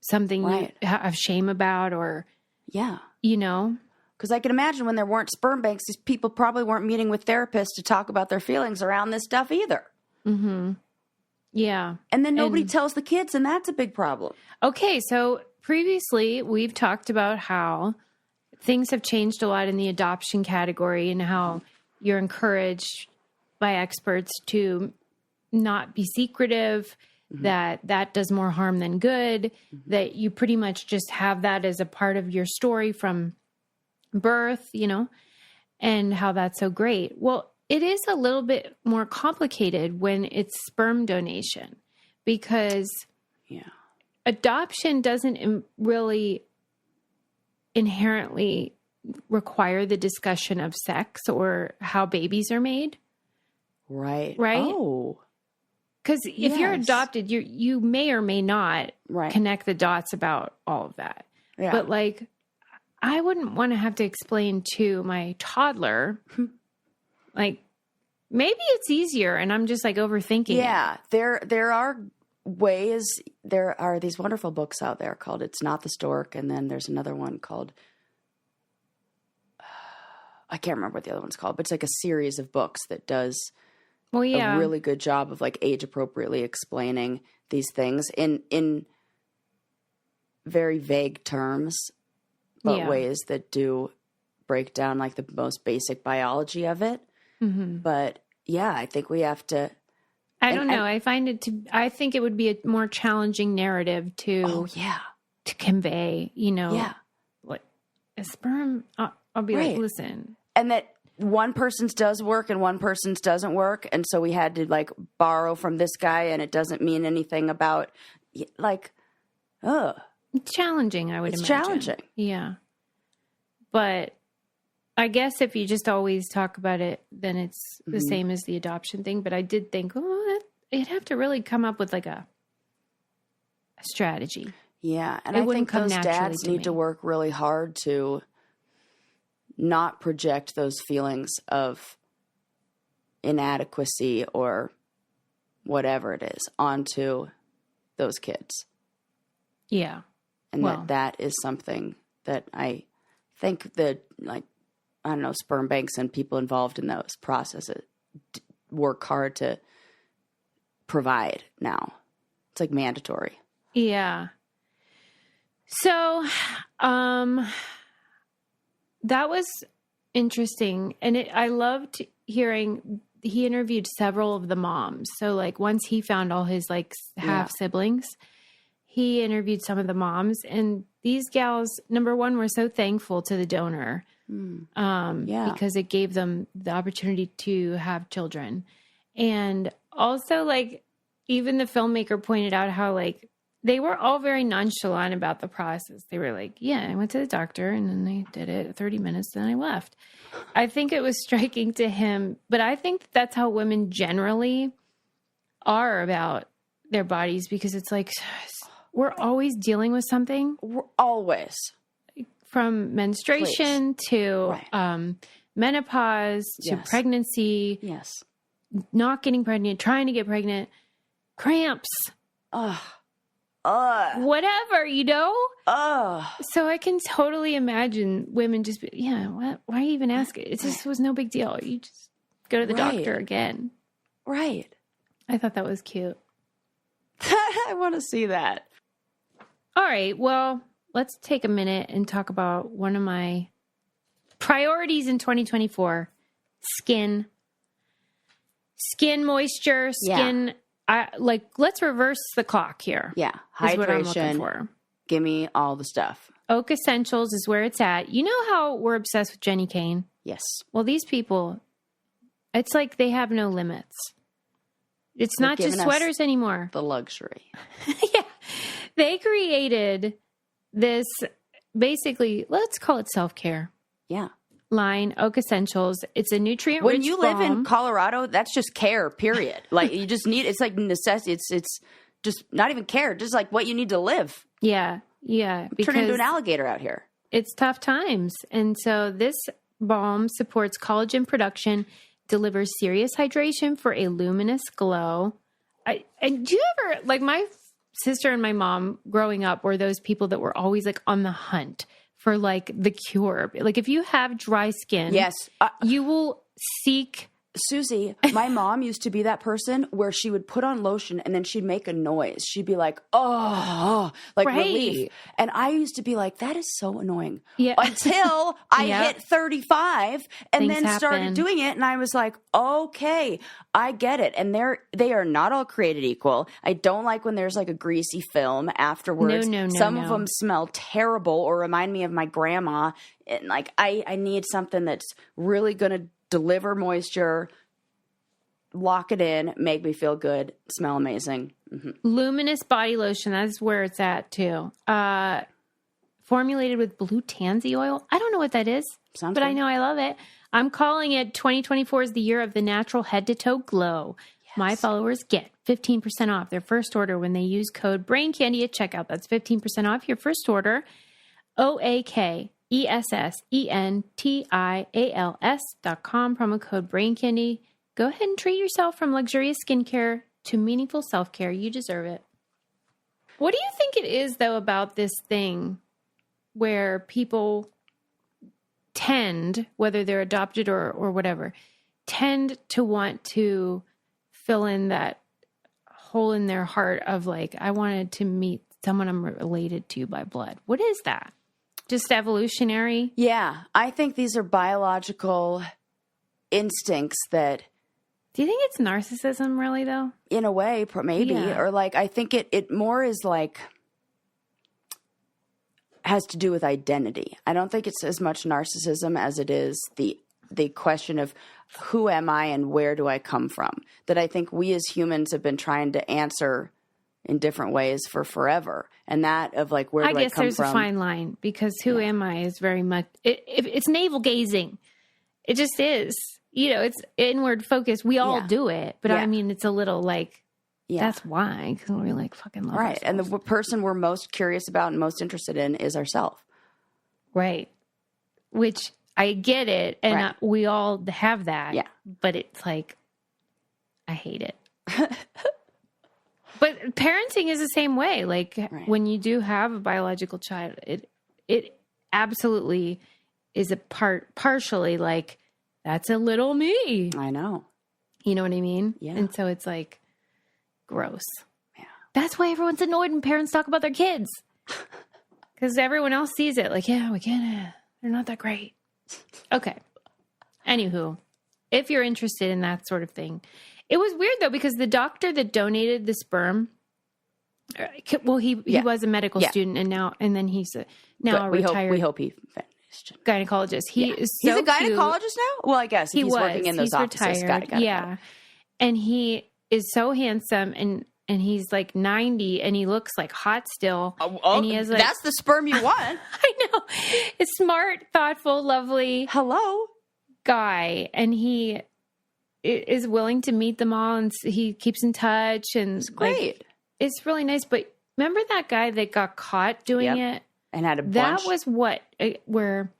something you have shame about, or Because I can imagine when there weren't sperm banks, these people probably weren't meeting with therapists to talk about their feelings around this stuff either. Mm-hmm. Yeah. And then nobody tells the kids, and that's a big problem. Okay, so previously we've talked about how things have changed a lot in the adoption category and how you're encouraged by experts to not be secretive, that does more harm than good, that you pretty much just have that as a part of your story from birth, and how that's so great. Well, it is a little bit more complicated when it's sperm donation because adoption doesn't really inherently require the discussion of sex or how babies are made. Right. Oh. Because if you're adopted, you may or may not connect the dots about all of that. Yeah. But like, I wouldn't want to have to explain to my toddler, like, maybe it's easier and I'm just like overthinking it. Yeah. There are ways, there are these wonderful books out there called It's Not the Stork. And then there's another one called, I can't remember what the other one's called, but it's like a series of books that does a really good job of like age appropriately explaining these things in very vague terms, but ways that do break down like the most basic biology of it. But yeah, I think we have to. I don't know. I think it would be a more challenging narrative to convey, what a sperm. I'll be like, listen. And that one person's does work and one person's doesn't work. And so we had to like borrow from this guy and it doesn't mean anything about like, It's challenging, I would imagine. It's challenging. Yeah. But I guess if you just always talk about it, then it's the same as the adoption thing. But I did think, you'd have to really come up with like a strategy. Yeah. And I think those dads need to work really hard to not project those feelings of inadequacy or whatever it is onto those kids. Yeah. And that is something that I think that, like, I don't know, sperm banks and people involved in those processes work hard to provide now. It's like mandatory. Yeah. So, that was interesting. And I loved hearing, he interviewed several of the moms. So like once he found all his like half siblings, he interviewed some of the moms, and these gals, number one, were so thankful to the donor, because it gave them the opportunity to have children. And also like, even the filmmaker pointed out how like, they were all very nonchalant about the process. They were like, I went to the doctor and then they did it 30 minutes, then I left. I think it was striking to him, but I think that's how women generally are about their bodies, because it's like, we're always dealing with something. We're always. From menstruation to menopause to pregnancy. Yes. Not getting pregnant, trying to get pregnant, cramps. Whatever, So I can totally imagine women just be, why even ask it? It just was no big deal. You just go to the doctor again. Right. I thought that was cute. I want to see that. All right. Well, let's take a minute and talk about one of my priorities in 2024. Skin moisture, skin. Let's reverse the clock here. Yeah. Hydration. Is what I'm looking for. Give me all the stuff. Oak Essentials is where it's at. You know how we're obsessed with Jenny Kane? Yes. Well, these people, it's like they have no limits. It's not just sweaters anymore. The luxury. Yeah. They created this, basically, let's call it self-care. Yeah. Line, Oak Essentials. It's a nutrient-rich When you live in Colorado, that's just care, period. Like, you just need, it's like necessity. It's just not even care, just like what you need to live. Yeah, yeah. Turn into an alligator out here. It's tough times. And so this balm supports collagen production, delivers serious hydration for a luminous glow. And do you ever, like my sister and my mom growing up were those people that were always like on the hunt for like the cure. Like if you have dry skin, yes, you will seek Susie, my mom used to be that person where she would put on lotion and then she'd make a noise. She'd be like, oh, like relief. And I used to be like, that is so annoying. Yeah. Until I hit 35 and Things then happen. started doing it. And I was like, okay, I get it. And they are not all created equal. I don't like when there's like a greasy film afterwards. No. Some of them smell terrible or remind me of my grandma. And like, I need something that's really going to deliver moisture, lock it in, make me feel good, smell amazing. Mm-hmm. Luminous body lotion. That's where it's at too. Formulated with blue tansy oil. I don't know what that is, Sounds but good. I know I love it. I'm calling it 2024 is the year of the natural head to toe glow. Yes. My followers get 15% off their first order when they use code BRAINCANDY at checkout. That's 15% off your first order. OAKESSENTIALS.com, promo code BRAINCANDY. Go ahead and treat yourself from luxurious skincare to meaningful self-care. You deserve it. What do you think it is, though, about this thing where people tend, whether they're adopted or whatever, tend to want to fill in that hole in their heart of like, I wanted to meet someone I'm related to by blood. What is that? Just evolutionary? Yeah, I think these are biological instincts that... Do you think it's narcissism, really, though? In a way, maybe. Yeah. Or like, I think it more is like, has to do with identity. I don't think it's as much narcissism as it is the question of who am I and where do I come from? That I think we as humans have been trying to answer in different ways for forever. And that of like, where do I come from? I guess there's a fine line because who am I is very much, it's navel gazing. It just is. You know, it's inward focus. We all do it. But I mean, it's a little like, that's why. Because we like fucking love ourselves. And the person we're most curious about and most interested in is ourselves. Right. Which I get it. And we all have that. Yeah. But it's like, I hate it. But parenting is the same way. Like when you do have a biological child, it absolutely is partially like, that's a little me. I know. You know what I mean? Yeah. And so it's like gross. Yeah. That's why everyone's annoyed when parents talk about their kids. Because everyone else sees it like, yeah, we get it. They're not that great. Okay. Anywho, if you're interested in that sort of thing. It was weird, though, because the doctor that donated the sperm, well, he was a medical student, and then he's now a retired. We hope he finished. Gynecologist. He's a gynecologist now? Well, I guess he's working in those offices. Retired. Got it. And he is so handsome, and he's like 90, and he looks like hot still. And he has like, that's the sperm you want. I know. A smart, thoughtful, lovely guy, and he is willing to meet them all, and he keeps in touch, and it's great. Like, it's really nice. But remember that guy that got caught doing it and had a bunch? That was where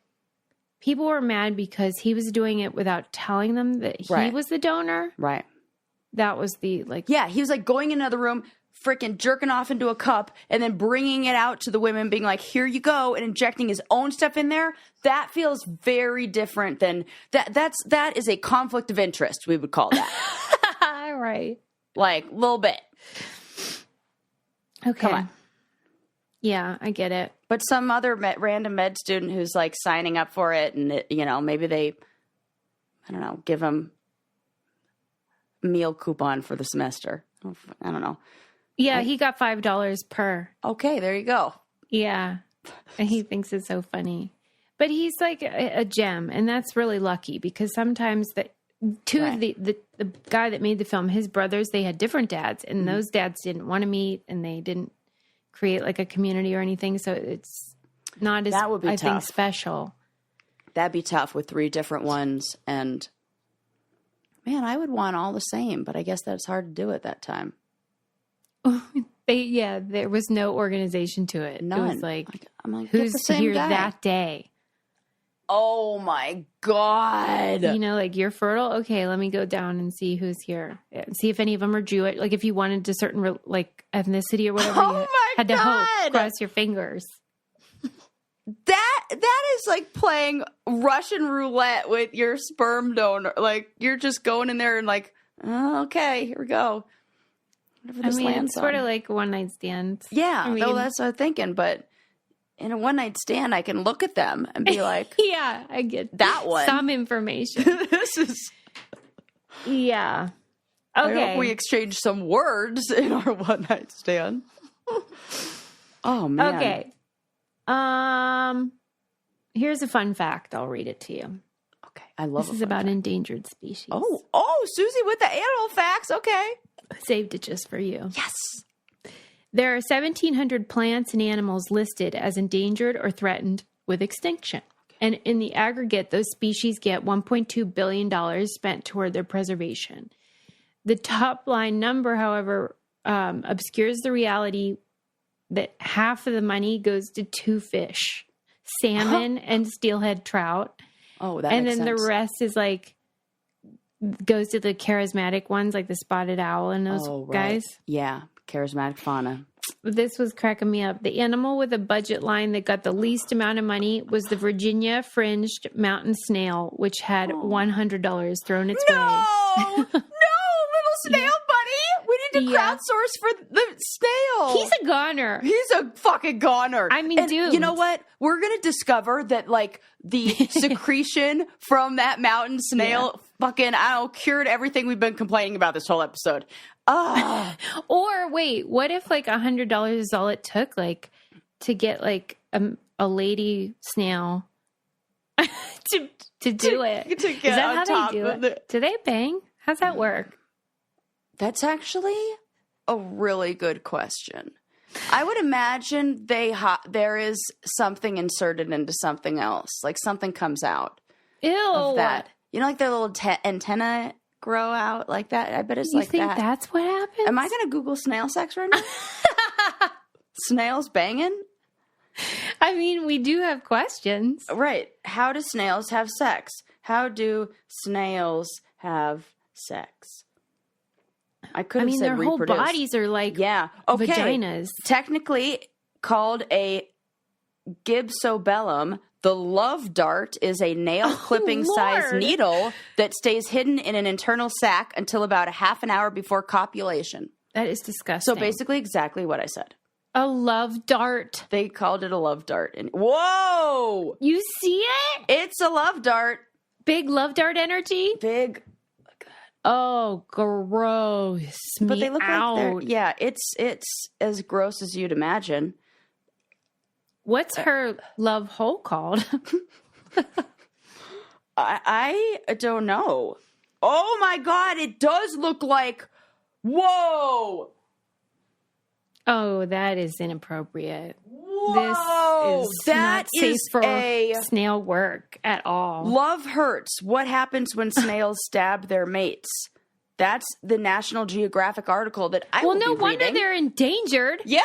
people were mad because he was doing it without telling them that he was the donor. Right. That was the he was like going in another room, freaking jerking off into a cup, and then bringing it out to the women, being like, "Here you go," and injecting his own stuff in there. That feels very different than that. That is a conflict of interest. We would call that. Right. Like a little bit. Okay. Come on. Yeah, I get it. But some other random med student who's like signing up for it, and maybe they, I don't know, give them a meal coupon for the semester. I don't know. Yeah, he got $5 per. Okay, there you go. Yeah, and he thinks it's so funny. But he's like a gem, and that's really lucky because sometimes the guy that made the film, his brothers, they had different dads, and those dads didn't want to meet, and they didn't create like a community or anything. So it's not as, that would be I tough. think, special. That'd be tough with 3 different ones, and man, I would want all the same, but I guess that's hard to do at that time. There was no organization to it. None. It was like I'm like, who's the same here guy that day? Oh my God. Like you're fertile. Okay, let me go down and see who's here. See if any of them are Jewish. Like if you wanted a certain ethnicity or whatever, you had to hope, cross your fingers. That that is like playing Russian roulette with your sperm donor. Like, you're just going in there and like, oh, okay, here we go. Whatever this lands it's sort of on. like one night stands. Yeah, no, that's what I'm thinking. But in a one night stand, I can look at them and be like, yeah, I get that one. Some information. This is. Yeah. I Okay. hope we exchange some words in our one night stand. Oh man. Okay. Here's a fun fact. I'll read it to you. Okay, I love. This is about endangered species. Oh, Susie with the animal facts. Okay. Saved it just for you. Yes. There are 1,700 plants and animals listed as endangered or threatened with extinction. And in the aggregate, those species get $1.2 billion spent toward their preservation. The top line number, however, obscures the reality that half of the money goes to two fish, salmon and steelhead trout. Oh, that and makes then sense. the rest is like goes to the charismatic ones like the spotted owl and those guys. Yeah, charismatic fauna. This was cracking me up. The animal with a budget line that got the least amount of money was the Virginia fringed mountain snail, which had $100 thrown its way. No, little snail buddy. We need to crowdsource for the snail. He's a goner. He's a fucking goner. I mean, and dude. You know what? We're going to discover that, like, the secretion from that mountain snail fucking, cured everything we've been complaining about this whole episode. Or wait, what if like $100 is all it took, like, to get like a lady snail to do it? To get is that on how top they do of it? Do they bang? How's that work? That's actually a really good question. I would imagine there is something inserted into something else, like something comes out Ew. of that. You know, like their little antenna grow out like that. I bet it's You like think that. that's what happens? Am I going to Google snail sex right now? Snails banging? I mean, we do have questions. Right. How do snails have sex? How do snails have sex? I could have said their whole reproduce. bodies are like Okay. vaginas. Technically called a gibsobellum, the love dart is a nail clipping sized Lord. needle that stays hidden in an internal sac until about a half an hour before copulation. That is disgusting. So basically exactly what I said. A love dart. They called it a love dart. And whoa! You see it? It's a love dart. Big love dart energy? Big. Oh, gross. But Me they look out. like they're, it's as gross as you'd imagine. What's her love hole called? I don't know. Oh my God, it does look like, whoa. Oh, that is inappropriate. Whoa. This is That not safe is for a snail work at all. love hurts. What happens when snails stab their mates? That's the National Geographic article that I will no be wonder reading. they're endangered. Yeah.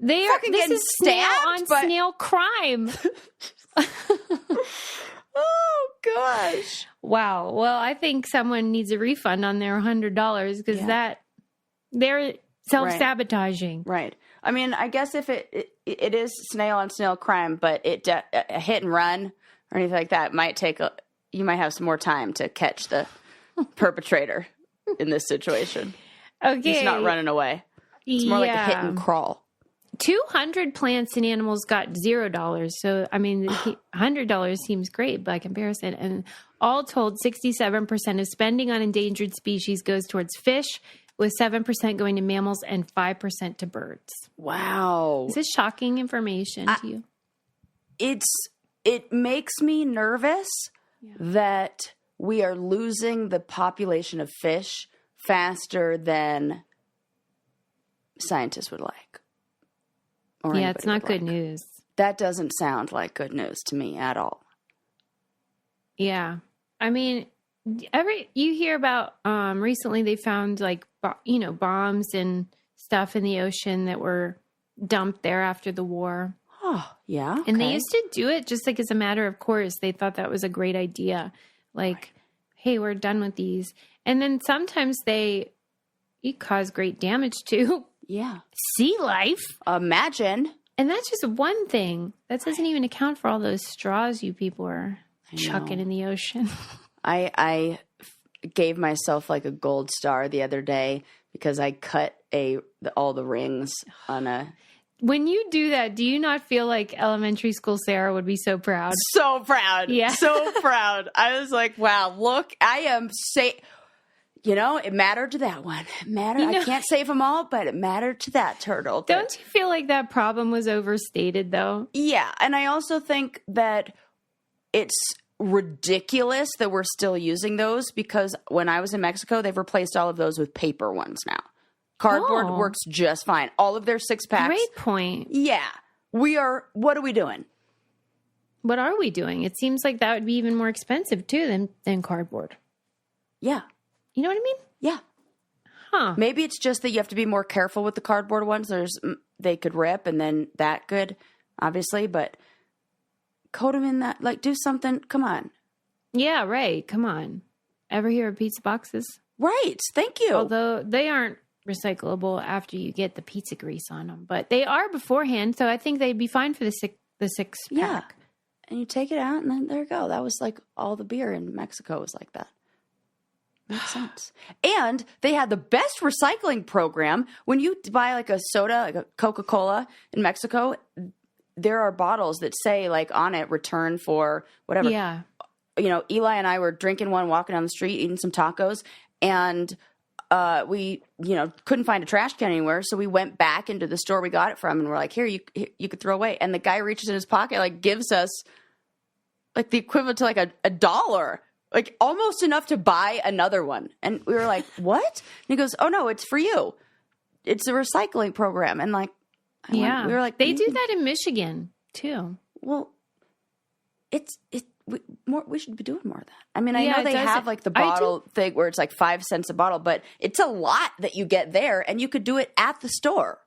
They are. Fucking This getting is snail stabbed, on but- snail crime. Oh gosh. Wow. Well, I think someone needs a refund on their $100 because they're self-sabotaging. Right. I mean, I guess if it is snail on snail crime, but a hit and run or anything like that might take you might have some more time to catch the perpetrator in this situation. Okay. He's not running away. It's more like a hit and crawl. 200 plants and animals got $0. So, I mean, $100 seems great by comparison. And all told, 67% of spending on endangered species goes towards fish, with 7% going to mammals and 5% to birds. Wow. Is this shocking information to you? It makes me nervous that we are losing the population of fish faster than scientists would like. Or Yeah, it's not anybody would good like. news. That doesn't sound like good news to me at all. Yeah. I mean, you hear about recently they found like bombs and stuff in the ocean that were dumped there after the war. Oh, yeah. And they okay. used to do it just like as a matter of course. They thought that was a great idea. Like, hey, we're done with these. And then sometimes you cause great damage to Yeah. sea life. Imagine. And that's just one thing. That doesn't even account for all those straws you people are chucking in the ocean. I gave myself like a gold star the other day because I cut all the rings on a... When you do that, do you not feel like elementary school Sarah would be so proud? So proud. Yeah. So proud. I was like, wow, look, I am it mattered to that one. It mattered. I can't save them all, but it mattered to that turtle. Don't you feel like that problem was overstated, though? Yeah. And I also think that it's ridiculous that we're still using those because when I was in Mexico, they've replaced all of those with paper ones now. Cardboard works just fine. All of their 6-packs. Great point. Yeah. What are we doing? What are we doing? It seems like that would be even more expensive, too, than cardboard. Yeah. You know what I mean? Yeah. Huh. Maybe it's just that you have to be more careful with the cardboard ones. They could rip and then that could, obviously, but coat them in that, like do something. Come on. Yeah, right. Come on. Ever hear of pizza boxes? Right. Thank you. Although they aren't recyclable after you get the pizza grease on them, but they are beforehand, so I think they'd be fine for the 6-pack. Yeah. And you take it out and then there you go. That was like all the beer in Mexico was like that. Makes sense. And they had the best recycling program. When you buy like a soda, like a Coca-Cola in Mexico, there are bottles that say like on it, return for whatever. Yeah. Eli and I were drinking one, walking down the street, eating some tacos, and we, couldn't find a trash can anywhere. So we went back into the store we got it from and we're like, here, you could throw away. And the guy reaches in his pocket, like gives us like the equivalent to like a dollar. Like almost enough to buy another one. And we were like, what? And he goes, oh no, it's for you. It's a recycling program. And like, we were like, they do that in Michigan too. Well, we should be doing more of that. I mean, I know they have like the bottle thing where it's like 5 cents a bottle, but it's a lot that you get there and you could do it at the store.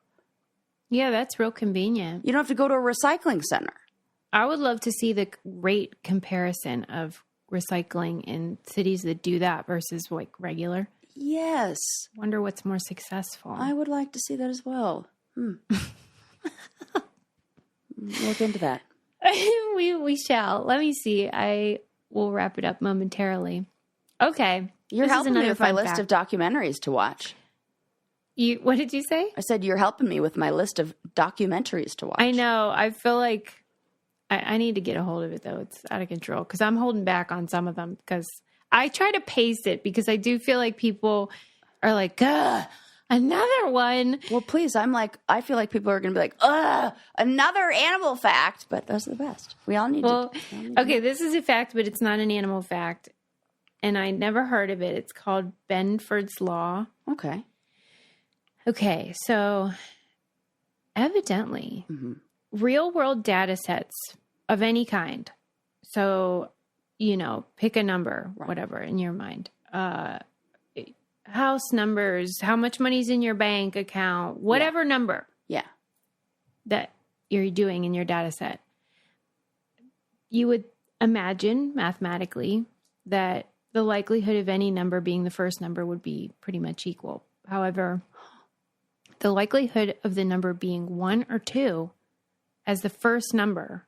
Yeah, that's real convenient. You don't have to go to a recycling center. I would love to see the rate comparison of recycling in cities that do that versus like regular. Yes. Wonder what's more successful. I would like to see that as well. Look into that. we shall. Let me see. I will wrap it up momentarily. Okay. You're helping me with my list of documentaries to watch. What did you say? I said you're helping me with my list of documentaries to watch. I know. I feel like I need to get a hold of it, though. It's out of control because I'm holding back on some of them because I try to pace it because I do feel like people are like, another one. Well, please. I feel like people are going to be like, another animal fact. But those are the best. We all need to. Okay, this is a fact, but it's not an animal fact. And I never heard of it. It's called Benford's Law. Okay. Okay, so evidently, real world data sets of any kind. So, pick a number, whatever, in your mind. House numbers, how much money's in your bank account, whatever number. Yeah. That you're doing in your data set. You would imagine mathematically that the likelihood of any number being the first number would be pretty much equal. However, the likelihood of the number being 1 or 2 as the first number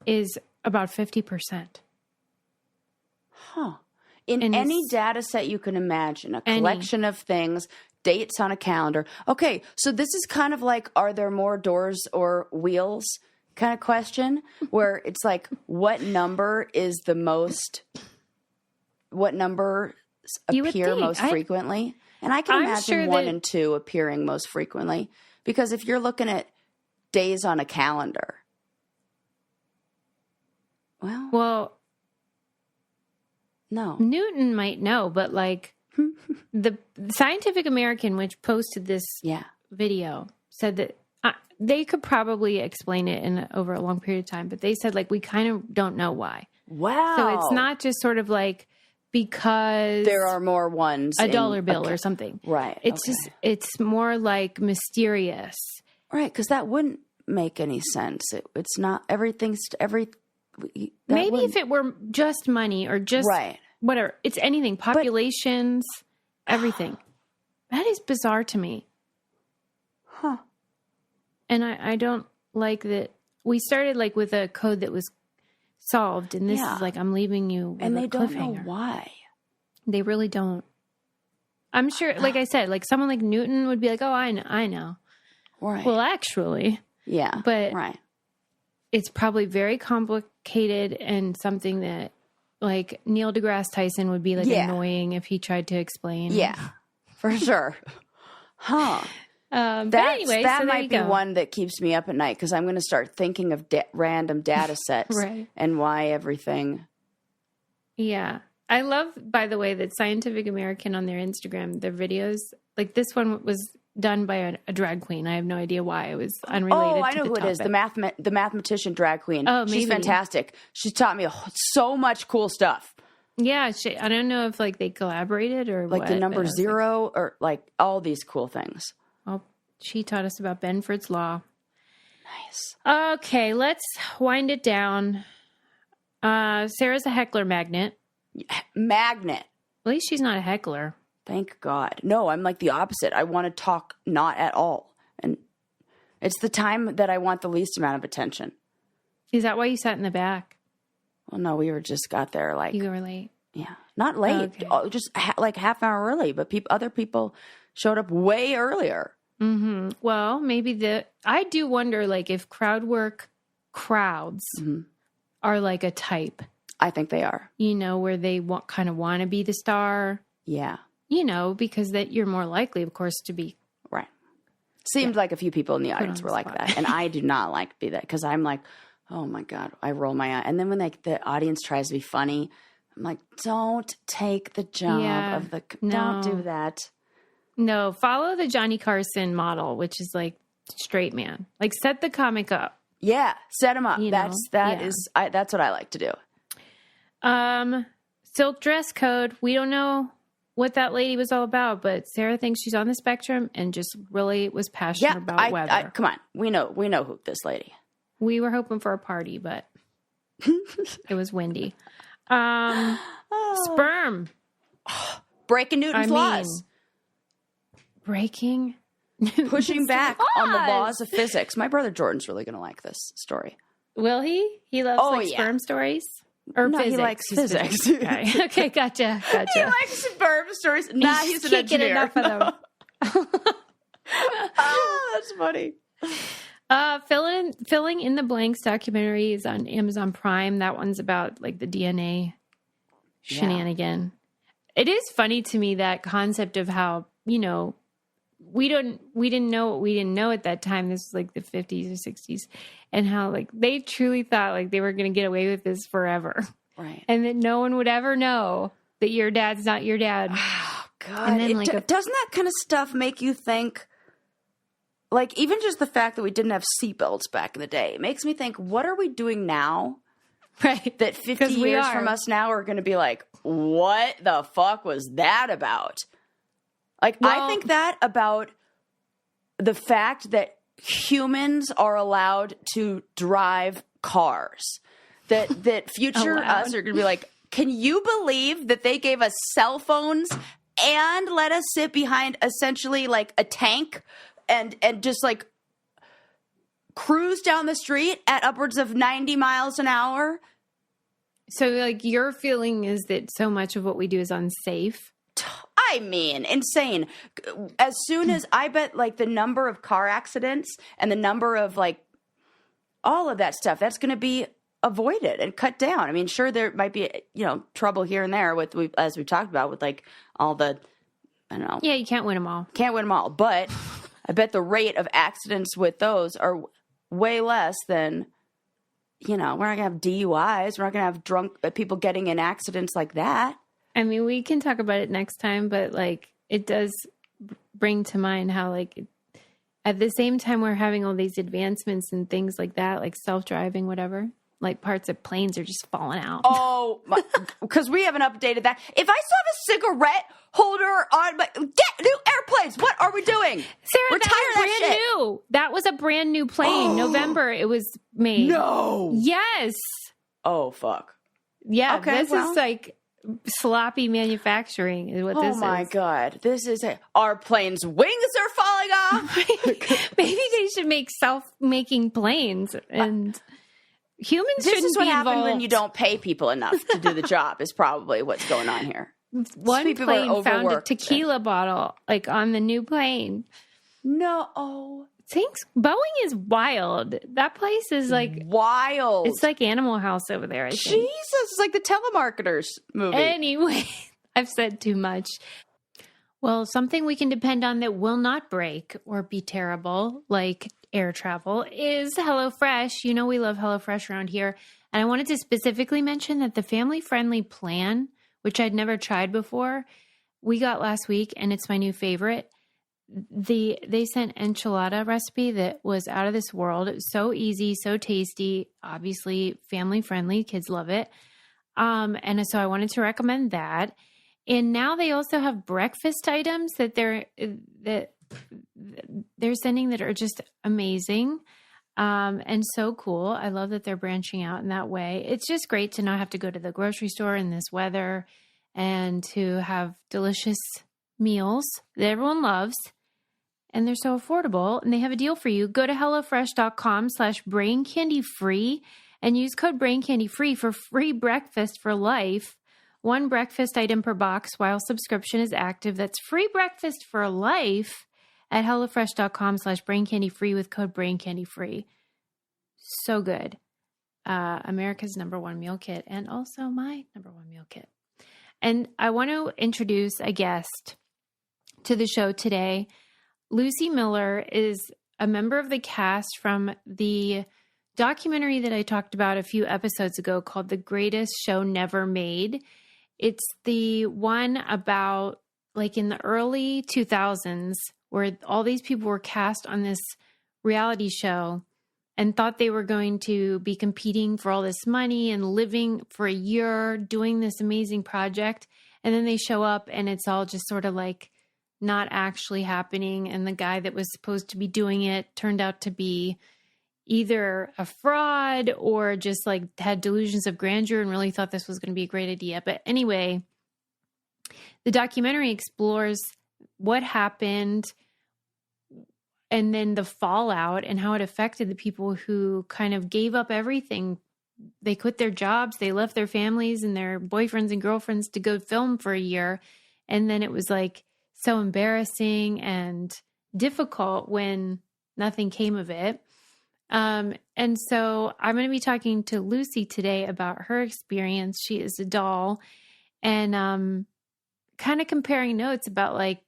is about 50%. Huh. In any data set you can imagine, a collection of things, dates on a calendar. Okay, so this is kind of like, are there more doors or wheels kind of question, where it's like, what number appear most frequently? And I can imagine 1 and 2 appearing most frequently. Because if you're looking at days on a calendar, well, no. Newton might know, but like the Scientific American, which posted this video, said that they could probably explain it over a long period of time, but they said like we kind of don't know why. Wow. So it's not just sort of like because there are more ones, a dollar bill or something. Right. It's just, it's more like mysterious. Right. Because that wouldn't make any sense. It's not Maybe if it were just money or just whatever, it's anything, populations, everything. That is bizarre to me. Huh. And I don't like that. We started like with a code that was solved, and this is like, I'm leaving you with and a they don't know cliffhanger. why. They really don't. I'm sure, like I said, like someone like Newton would be like, oh, I know. Right. Well, actually, yeah. but right. it's probably very complicated and something that like Neil deGrasse Tyson would be like annoying if he tried to explain. Yeah, for sure. Huh. But anyway, that so might be one that keeps me up at night because I'm going to start thinking of random data sets and why everything. Yeah. I love, by the way, that Scientific American on their Instagram, their videos, like this one was done by a drag queen. I have no idea why. It was unrelated to I know who topic. it is. The mathematician drag queen. Oh, maybe. She's fantastic. She's taught me so much cool stuff. Yeah. I don't know if like they collaborated or like what, the number zero or like all these cool things. Well, she taught us about Benford's law. Nice. Okay. Let's wind it down. Sarah's a heckler magnet. Magnet. At least she's not a heckler. Thank God. No, I'm like the opposite. I want to talk not at all. And it's the time that I want the least amount of attention. Is that why you sat in the back? Well, no, we just got there like... You were late. Yeah. Not late. Okay. Just like half an hour early. But other people showed up way earlier. Mm-hmm. Well, maybe I do wonder like if crowd work crowds are like a type. I think they are. You know, where they kind of want to be the star. Yeah. You know, because that you're more likely, of course, to be. Right. Seemed like a few people in the audience were like that. And I do not like to be that because I'm like, oh my God, I roll my eye. And then when the audience tries to be funny, I'm like, don't take the job of the, don't do that. No, follow the Johnny Carson model, which is like straight man. Like set the comic up. Yeah. Set him up. You That's what I like to do. Silk dress code. We don't know what that lady was all about, but Sarah thinks she's on the spectrum and just really was passionate about weather. Come on. We know who this lady. We were hoping for a party, but it was windy. Sperm. Breaking Newton's laws. Breaking. Pushing back on the laws of physics. My brother Jordan's really going to like this story. Will he? He loves sperm stories? Or no, physics? He likes physics. Okay. Okay, gotcha. He likes sperm stories. He's an engineer. Enough of them. That's funny. Filling in the Blanks documentary is on Amazon Prime. That one's about like the DNA shenanigan. It is funny to me, that concept of how, you know, we didn't know what we didn't know at that time. This was like the 50s or 60s, and how like they truly thought like they were going to get away with this forever. Right. And that no one would ever know that your dad's not your dad. Oh, God. And then, doesn't that kind of stuff make you think, like, even just the fact that we didn't have seatbelts back in the day makes me think, what are we doing now? Right. That 50 years from us now are going to be like, what the fuck was that about? Like, I think that about the fact that humans are allowed to drive cars. That future us are going to be like, can you believe that they gave us cell phones and let us sit behind essentially like a tank and just like cruise down the street at upwards of 90 miles an hour? So like your feeling is that so much of what we do is unsafe? I mean, insane. As soon as I bet like the number of car accidents and the number of like all of that stuff, that's going to be avoided and cut down. I mean, sure, there might be, you know, trouble here and there with, as we've talked about, with like all the, I don't know. Yeah, you can't win them all. Can't win them all. But I bet the rate of accidents with those are way less than, you know, we're not going to have DUIs. We're not going to have drunk people getting in accidents like that. I mean, we can talk about it next time, but like it does bring to mind how like at the same time we're having all these advancements and things like that, like self-driving, whatever, like parts of planes are just falling out. Oh, because we haven't updated that. If I still have a cigarette holder on my, get new airplanes. What are we doing? Sarah, that was brand new. That was a brand new plane. November it was made. No. Yes. Oh, fuck. Yeah. Okay, This is like sloppy manufacturing is what this is. Oh my God. This is our plane's wings are falling off. Maybe they should make self-making planes, and humans This shouldn't is what be happens involved. when you don't pay people enough to do the job is probably what's going on here. One People are plane found a overworked. tequila bottle like on the new plane. No. Boeing is wild. That place is like Wild. It's like Animal House over there, I think. Jesus, it's like the telemarketers movie. Anyway, I've said too much. Well, something we can depend on that will not break or be terrible, like air travel, is HelloFresh. You know we love HelloFresh around here. And I wanted to specifically mention that the family-friendly plan, which I'd never tried before, we got last week, and it's my new favorite. They sent enchilada recipe that was out of this world. It was so easy, so tasty, obviously family friendly. Kids love it. And so I wanted to recommend that. And now they also have breakfast items that they're sending that are just amazing. And so cool. I love that they're branching out in that way. It's just great to not have to go to the grocery store in this weather and to have delicious meals that everyone loves. And they're so affordable, and they have a deal for you. Go to HelloFresh.com/braincandyfree and use code braincandyfree for free breakfast for life. One breakfast item per box while subscription is active. That's free breakfast for life at HelloFresh.com/braincandyfree with code braincandyfree. So good. America's #1 meal kit, and also my #1 meal kit. And I want to introduce a guest to the show today. Lucy Miller is a member of the cast from the documentary that I talked about a few episodes ago called The Greatest Show Never Made. It's the one about like in the early 2000s where all these people were cast on this reality show and thought they were going to be competing for all this money and living for a year doing this amazing project. And then they show up and it's all just sort of like not actually happening. And the guy that was supposed to be doing it turned out to be either a fraud or just like had delusions of grandeur and really thought this was going to be a great idea. But anyway, the documentary explores what happened and then the fallout and how it affected the people who kind of gave up everything. They quit their jobs, they left their families and their boyfriends and girlfriends to go film for a year. And then it was like so embarrassing and difficult when nothing came of it. And so I'm going to be talking to Lucy today about her experience. She is a doll and kind of comparing notes about like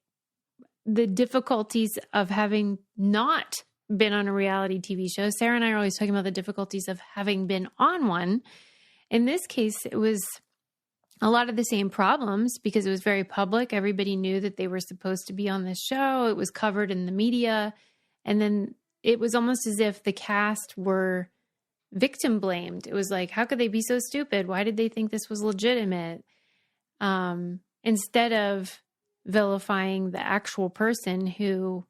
the difficulties of having not been on a reality TV show. Sarah and I are always talking about the difficulties of having been on one. In this case, it was a lot of the same problems because it was very public. Everybody knew that they were supposed to be on this show. It was covered in the media. And then it was almost as if the cast were victim blamed. It was like, how could they be so stupid? Why did they think this was legitimate? Instead of vilifying the actual person who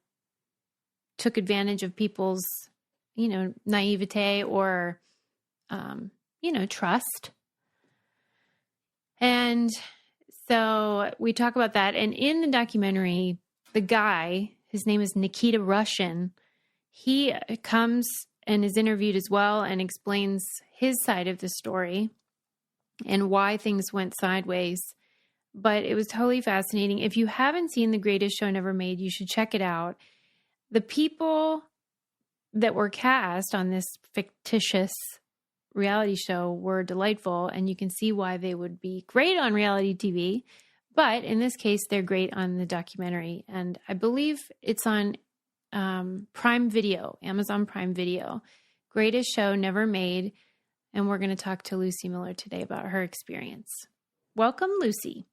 took advantage of people's, naivete or, trust. And so we talk about that. And in the documentary, the guy, his name is Nikita Russian, he comes and is interviewed as well and explains his side of the story and why things went sideways. But it was totally fascinating. If you haven't seen The Greatest Show Never Made, you should check it out. The people that were cast on this fictitious reality show were delightful, and you can see why they would be great on reality TV. But in this case, they're great on the documentary. And I believe it's on Prime Video, Amazon Prime Video. Greatest Show Never Made. And we're going to talk to Lucy Miller today about her experience. Welcome, Lucy.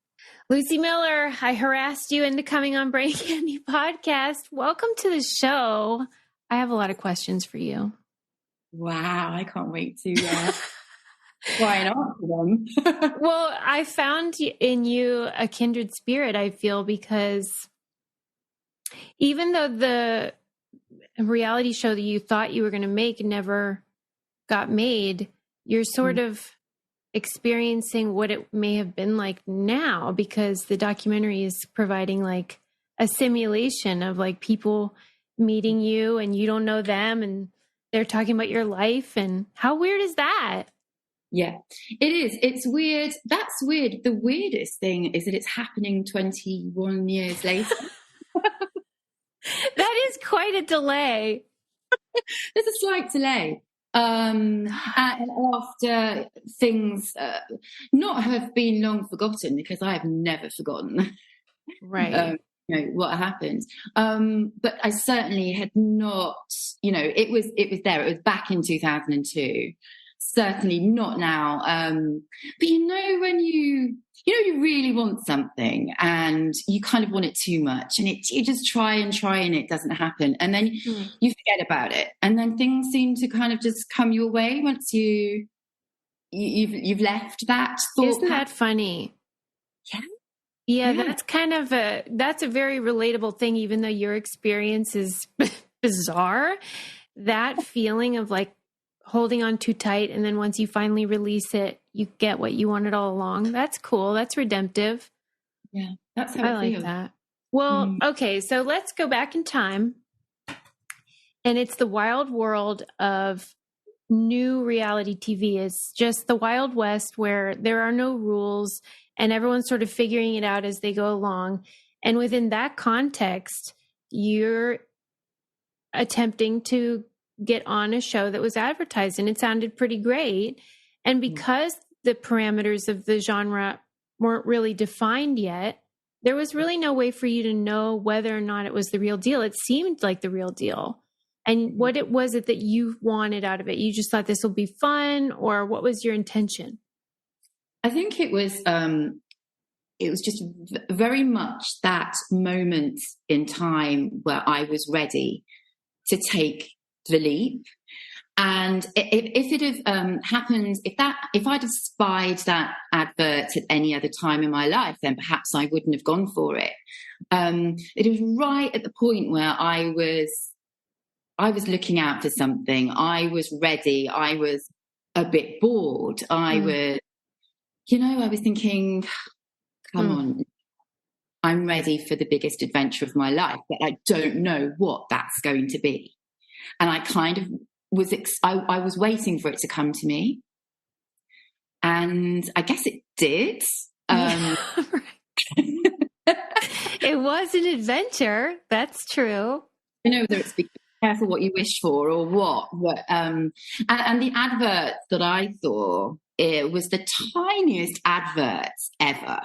Lucy Miller, I harassed you into coming on Brain Candy Podcast. Welcome to the show. I have a lot of questions for you. Wow, I can't wait to try and answer them. Well, I found in you a kindred spirit, I feel, because even though the reality show that you thought you were going to make never got made, you're sort of experiencing what it may have been like now, because the documentary is providing like a simulation of like people meeting you and you don't know them and they're talking about your life. And how weird is that? Yeah, it is. It's weird. That's weird. The weirdest thing is that it's happening 21 years later. That is quite a delay. There's a slight delay. And after things not have been long forgotten, because I have never forgotten Right. What happened. But I certainly had not, it was there. It was back in 2002. Certainly not now. But when you really want something and you kind of want it too much, and you just try and it doesn't happen, and then you forget about it, and then things seem to kind of just come your way once you've left that thought. Isn't that funny? Yeah, that's kind of that's a very relatable thing, even though your experience is bizarre. That feeling of like holding on too tight, and then once you finally release it, you get what you wanted all along. That's cool. That's redemptive. Yeah, that's how I like that. Well, okay, so let's go back in time. And it's the wild world of new reality TV. It's just the Wild West where there are no rules and everyone's sort of figuring it out as they go along. And within that context, you're attempting to get on a show that was advertised, and it sounded pretty great. And because the parameters of the genre weren't really defined yet, there was really no way for you to know whether or not it was the real deal. It seemed like the real deal. And what was it that you wanted out of it? You just thought this will be fun, or what was your intention? I think it was just very much that moment in time where I was ready to take the leap. And if it had happened, if I'd have spied that advert at any other time in my life, then perhaps I wouldn't have gone for it. It was right at the point where I was looking out for something. I was ready. I was a bit bored. I was thinking, come on, I'm ready for the biggest adventure of my life, but I don't know what that's going to be. And I kind of I was waiting for it to come to me. And I guess it did. It was an adventure. That's true. I know whether it's be careful what you wish for or what. But, and the advert that I saw, it was the tiniest advert ever.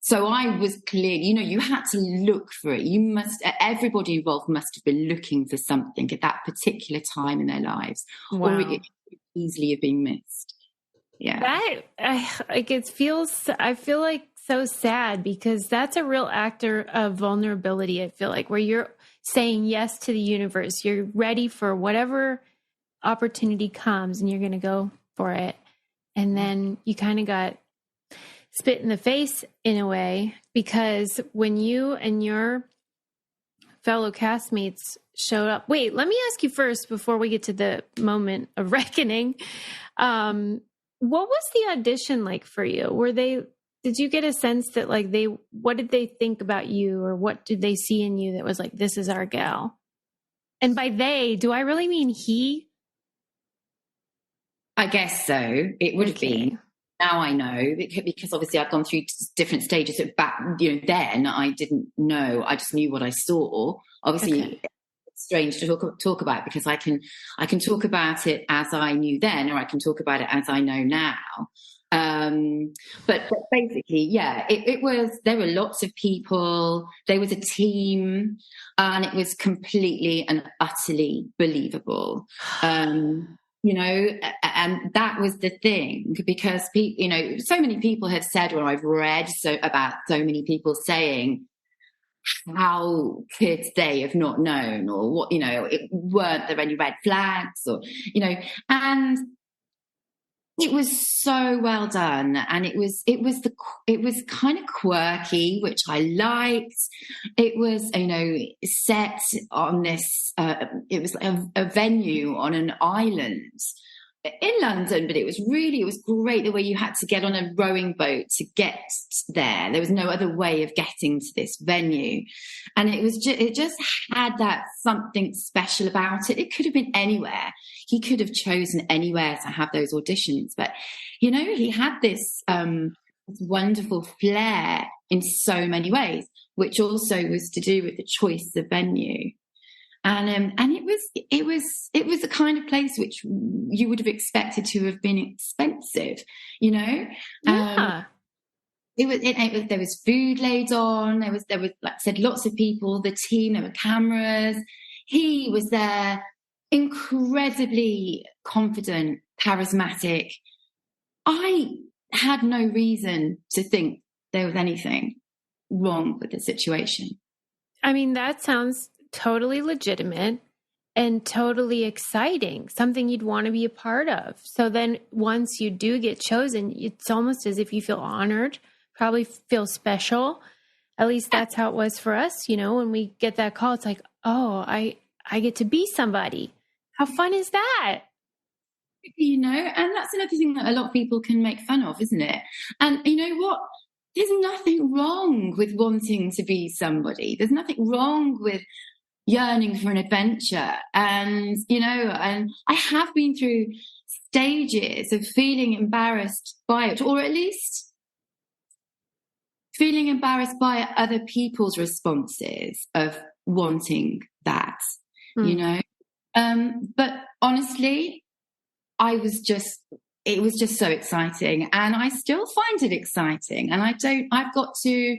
So I was clearly, you had to look for it. Everybody involved must have been looking for something at that particular time in their lives. Wow. Or it could easily have been missed. Yeah. I feel like so sad, because that's a real actor of vulnerability, I feel like, where you're saying yes to the universe. You're ready for whatever opportunity comes and you're going to go for it. And then you kind of got spit in the face in a way, because when you and your fellow castmates showed up, wait, let me ask you first before we get to the moment of reckoning. What was the audition like for you? Did you get a sense that like what did they think about you, or what did they see in you that was like, this is our gal? And by they, do I really mean he? I guess so. It would have been. Now I know, because obviously I've gone through different stages. Back, then I didn't know. I just knew what I saw. Obviously, it's strange to talk about, because I can talk about it as I knew then, or I can talk about it as I know now. But basically, yeah, it was. There were lots of people. There was a team, and it was completely and utterly believable. And that was the thing, because so many people have said, or I've read about so many people saying, how could they have not known, or what, weren't there any red flags, or, and it was so well done. And it was kind of quirky, which I liked. It was, set on this, it was a venue on an island. in London, but it was great the way you had to get on a rowing boat to get there. There was no other way of getting to this venue. And it just had that something special about it. It could have been anywhere. He could have chosen anywhere to have those auditions. But, he had this wonderful flair in so many ways, which also was to do with the choice of venue. And it was the kind of place which you would have expected to have been expensive, Yeah. There was food laid on. There was, like I said, lots of people, the team, there were cameras. He was there, incredibly confident, charismatic. I had no reason to think there was anything wrong with the situation. I mean, that sounds totally legitimate and totally exciting, something you'd want to be a part of. So then once you do get chosen, it's almost as if you feel honored, probably feel special. At least that's how it was for us. When we get that call, it's like, oh, I get to be somebody. How fun is that? And that's another thing that a lot of people can make fun of, isn't it? And you know what? There's nothing wrong with wanting to be somebody. There's nothing wrong with yearning for an adventure. And I have been through stages of feeling embarrassed by it, or at least feeling embarrassed by other people's responses of wanting that, but honestly, it was just so exciting, and I still find it exciting. And I've got to,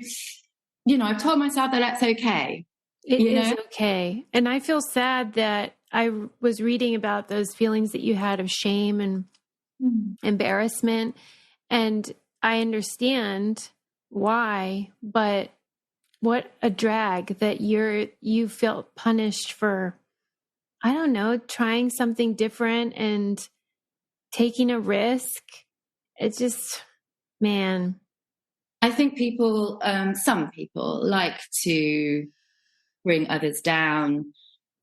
I've told myself that that's okay. It is okay. And I feel sad that I was reading about those feelings that you had of shame and embarrassment. And I understand why, but what a drag that you felt punished for, I don't know, trying something different and taking a risk. It's just, man. I think some people like to bring others down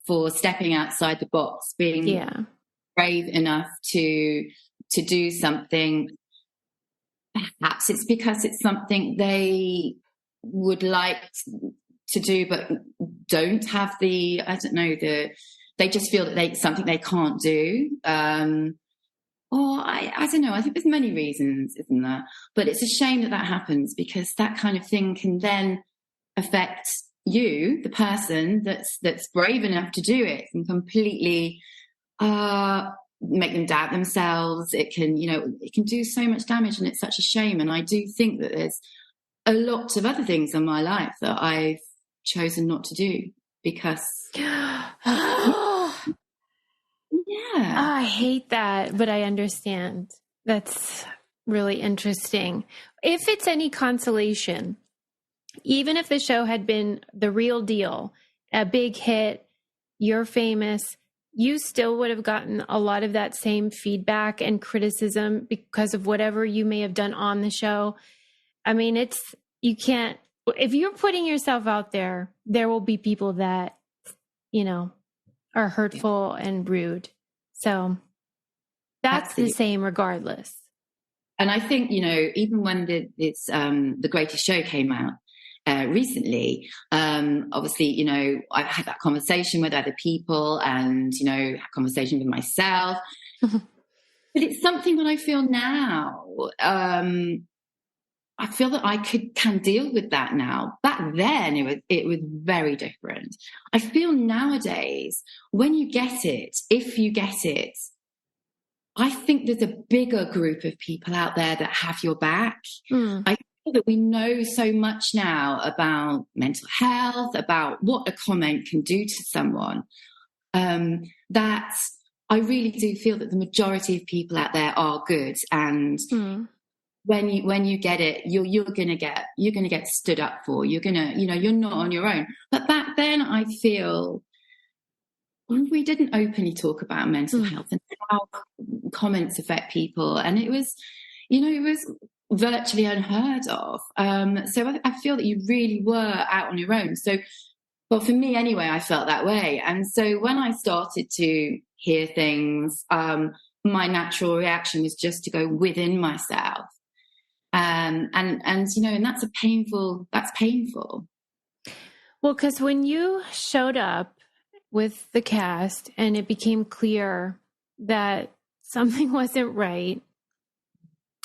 for stepping outside the box, being brave enough to do something. Perhaps it's because it's something they would like to do, but don't have they just feel that it's something they can't do. Or I don't know. I think there's many reasons, isn't there? But it's a shame that happens, because that kind of thing can then affect you, the person that's brave enough to do it, and completely make them doubt themselves. It can do so much damage, and it's such a shame. And I do think that there's a lot of other things in my life that I've chosen not to do because. Yeah. I hate that, but I understand. That's really interesting. If it's any consolation, even if the show had been the real deal, a big hit, you're famous, you still would have gotten a lot of that same feedback and criticism because of whatever you may have done on the show. I mean, if you're putting yourself out there, there will be people that, are hurtful and rude. So that's Absolutely. the same regardless. And I think, even when The Greatest Show came out recently, obviously, I've had that conversation with other people and, had conversation with myself. But it's something that I feel now. I feel that I can deal with that now. Back then, it was very different. I feel nowadays, when you get it, if you get it, I think there's a bigger group of people out there that have your back. I feel that we know so much now about mental health, about what a comment can do to someone, that I really do feel that the majority of people out there are good. And when you get it, you're gonna get stood up for. You're gonna, you're not on your own. But back then, I feel we didn't openly talk about mental health and how comments affect people, and it was virtually unheard of. So I feel that you really were out on your own. So, well, for me anyway, I felt that way. And so when I started to hear things, my natural reaction was just to go within myself. And that's painful. Well, because when you showed up with the cast and it became clear that something wasn't right,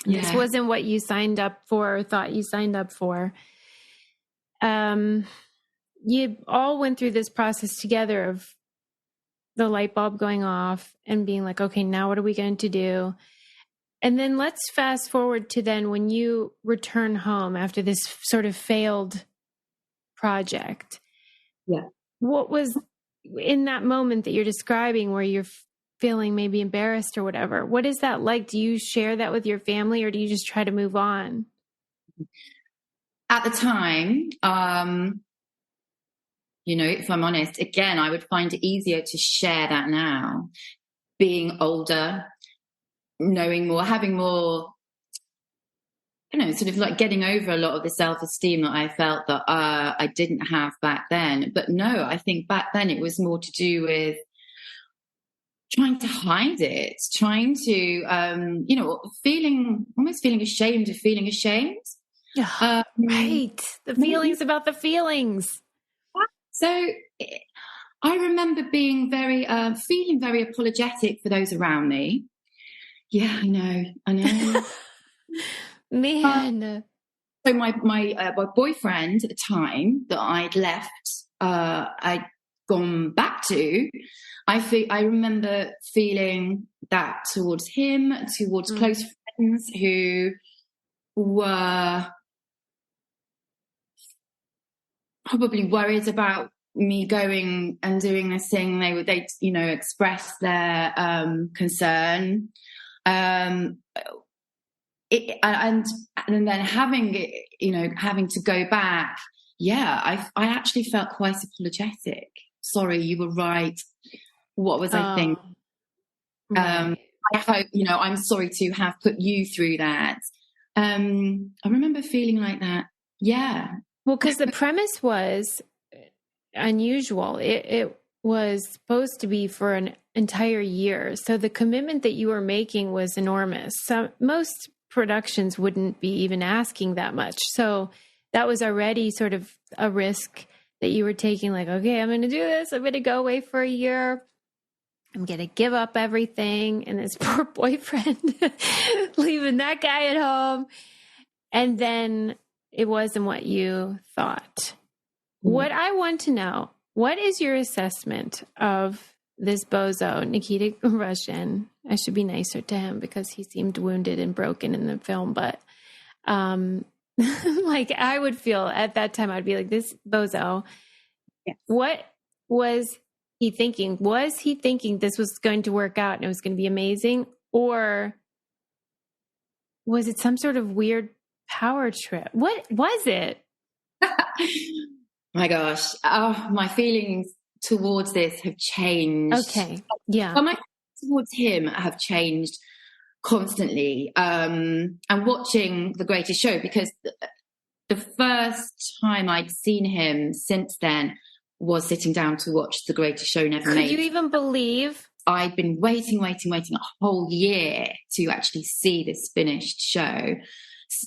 this wasn't what you signed up for or thought you signed up for, you all went through this process together of the light bulb going off and being like, okay, now what are we going to do? And then let's fast forward to then when you return home after this sort of failed project. Yeah. What was in that moment that you're describing where you're feeling maybe embarrassed or whatever? What is that like? Do you share that with your family or do you just try to move on? At the time, if I'm honest, again, I would find it easier to share that now. Being older, knowing more, having more, sort of like getting over a lot of the self-esteem that I felt that I didn't have back then. But no, I think back then it was more to do with trying to hide it, trying to, almost feeling ashamed of feeling ashamed. Right. The feelings about the feelings. So I remember being feeling very apologetic for those around me. Yeah, I know. Man. So my boyfriend at the time that I'd left, I'd gone back to, I remember feeling that towards him, towards close friends who were probably worried about me going and doing this thing. They express their concern. And then having to go back. Yeah, I actually felt quite apologetic. Sorry, you were right. What was I thinking? Right. I hope, I'm sorry to have put you through that. I remember feeling like that. Yeah. Well, because the premise was unusual. It was supposed to be for an entire year. So the commitment that you were making was enormous. So most productions wouldn't be even asking that much. So that was already sort of a risk that you were taking, like, okay, I'm going to do this. I'm going to go away for a year. I'm going to give up everything. And this poor boyfriend, leaving that guy at home. And then it wasn't what you thought. What I want to know, what is your assessment of this bozo, Nikita Russian? I should be nicer to him because he seemed wounded and broken in the film. But like I would feel at that time, I'd be like, this bozo. Yes. What was he thinking? Was he thinking this was going to work out and it was going to be amazing? Or was it some sort of weird power trip? What was it? My gosh. Oh, my feelings towards this have changed. Okay. Yeah. Well, my feelings towards him have changed constantly. And watching The Greatest Show, because the first time I'd seen him since then was sitting down to watch The Greatest Show Never Made. Could you even believe? I'd been waiting a whole year to actually see this finished show.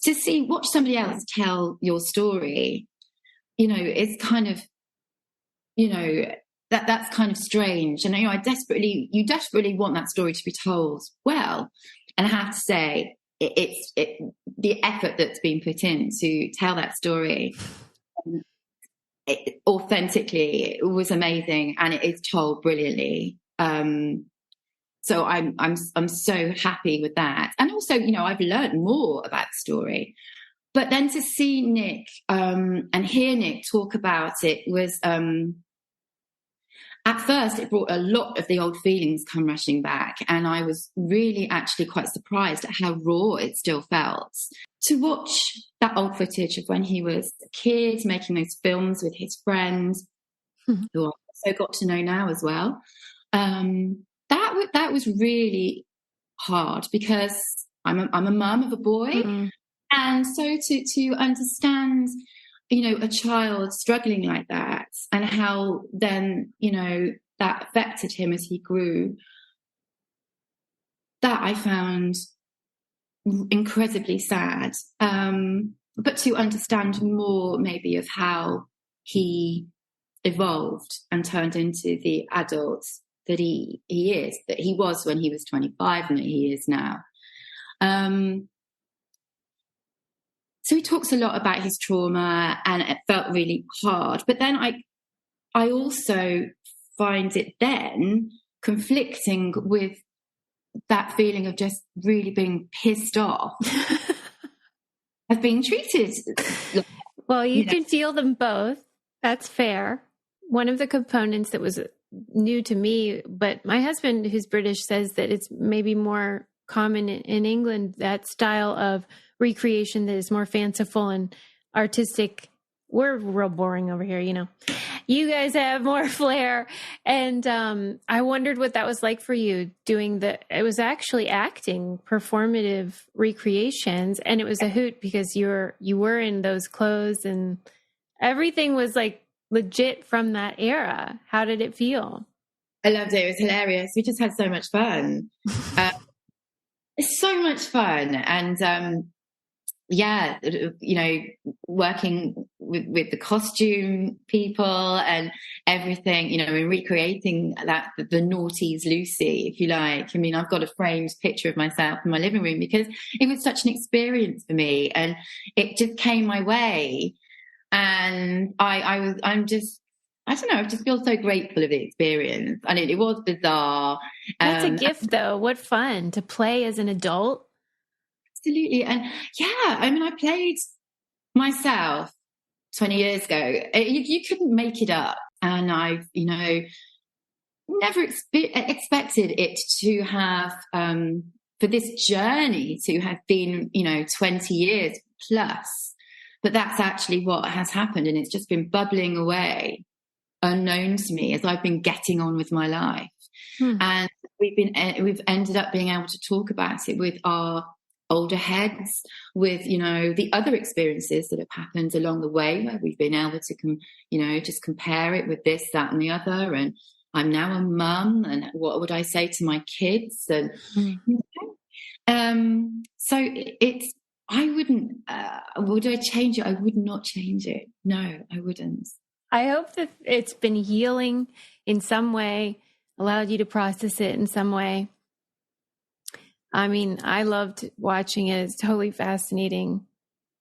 To watch somebody else tell your story, it's kind of, that's kind of strange. And, you desperately want that story to be told well. And I have to say, it's the effort that's been put in to tell that story authentically, it was amazing. And it is told brilliantly. So I'm so happy with that. And also, I've learned more about the story. But then to see Nick and hear Nick talk about it was, at first, it brought a lot of the old feelings come rushing back. And I was really actually quite surprised at how raw it still felt. To watch that old footage of when he was a kid, making those films with his friends, who I also got to know now as well, that was really hard because I'm a mum of a boy. Mm-hmm. And so to understand, a child struggling like that and how then, that affected him as he grew. that I found incredibly sad. But to understand more maybe of how he evolved and turned into the adult that he is, that he was when he was 25 and that he is now. So he talks a lot about his trauma, and it felt really hard. But then I also find it then conflicting with that feeling of just really being pissed off of being treated. Well, you can feel them both. That's fair. One of the components that was new to me, but my husband, who's British, says that it's maybe more common in England, that style of recreation that is more fanciful and artistic. We're real boring over here, you know. You guys have more flair. And I wondered what that was like for you doing it was actually acting, performative recreations. And it was a hoot because you were in those clothes and everything was like legit from that era. How did it feel? I loved it. It was hilarious. We just had so much fun. It's so much fun. And yeah, you know, working with the costume people and everything, you know, and recreating the noughties Lucy, if you like. I mean, I've got a framed picture of myself in my living room because it was such an experience for me, and it just came my way. And I just feel so grateful of the experience. And it was bizarre. That's a gift, though. What fun to play as an adult. Absolutely. And yeah, I mean, I played myself 20 years ago. You couldn't make it up. And I've, you know, never expected it to have, for this journey to have been, you know, 20 years plus. But that's actually what has happened. And it's just been bubbling away unknown to me as I've been getting on with my life. And we've ended up being able to talk about it with our older heads, with, you know, the other experiences that have happened along the way where we've been able to, you know, just compare it with this, that, and the other. And I'm now a mum, and what would I say to my kids? And you know, so it's. I wouldn't. Would I change it? I would not change it. No, I wouldn't. I hope that it's been healing in some way, allowed you to process it in some way. I mean, I loved watching it. It's totally fascinating.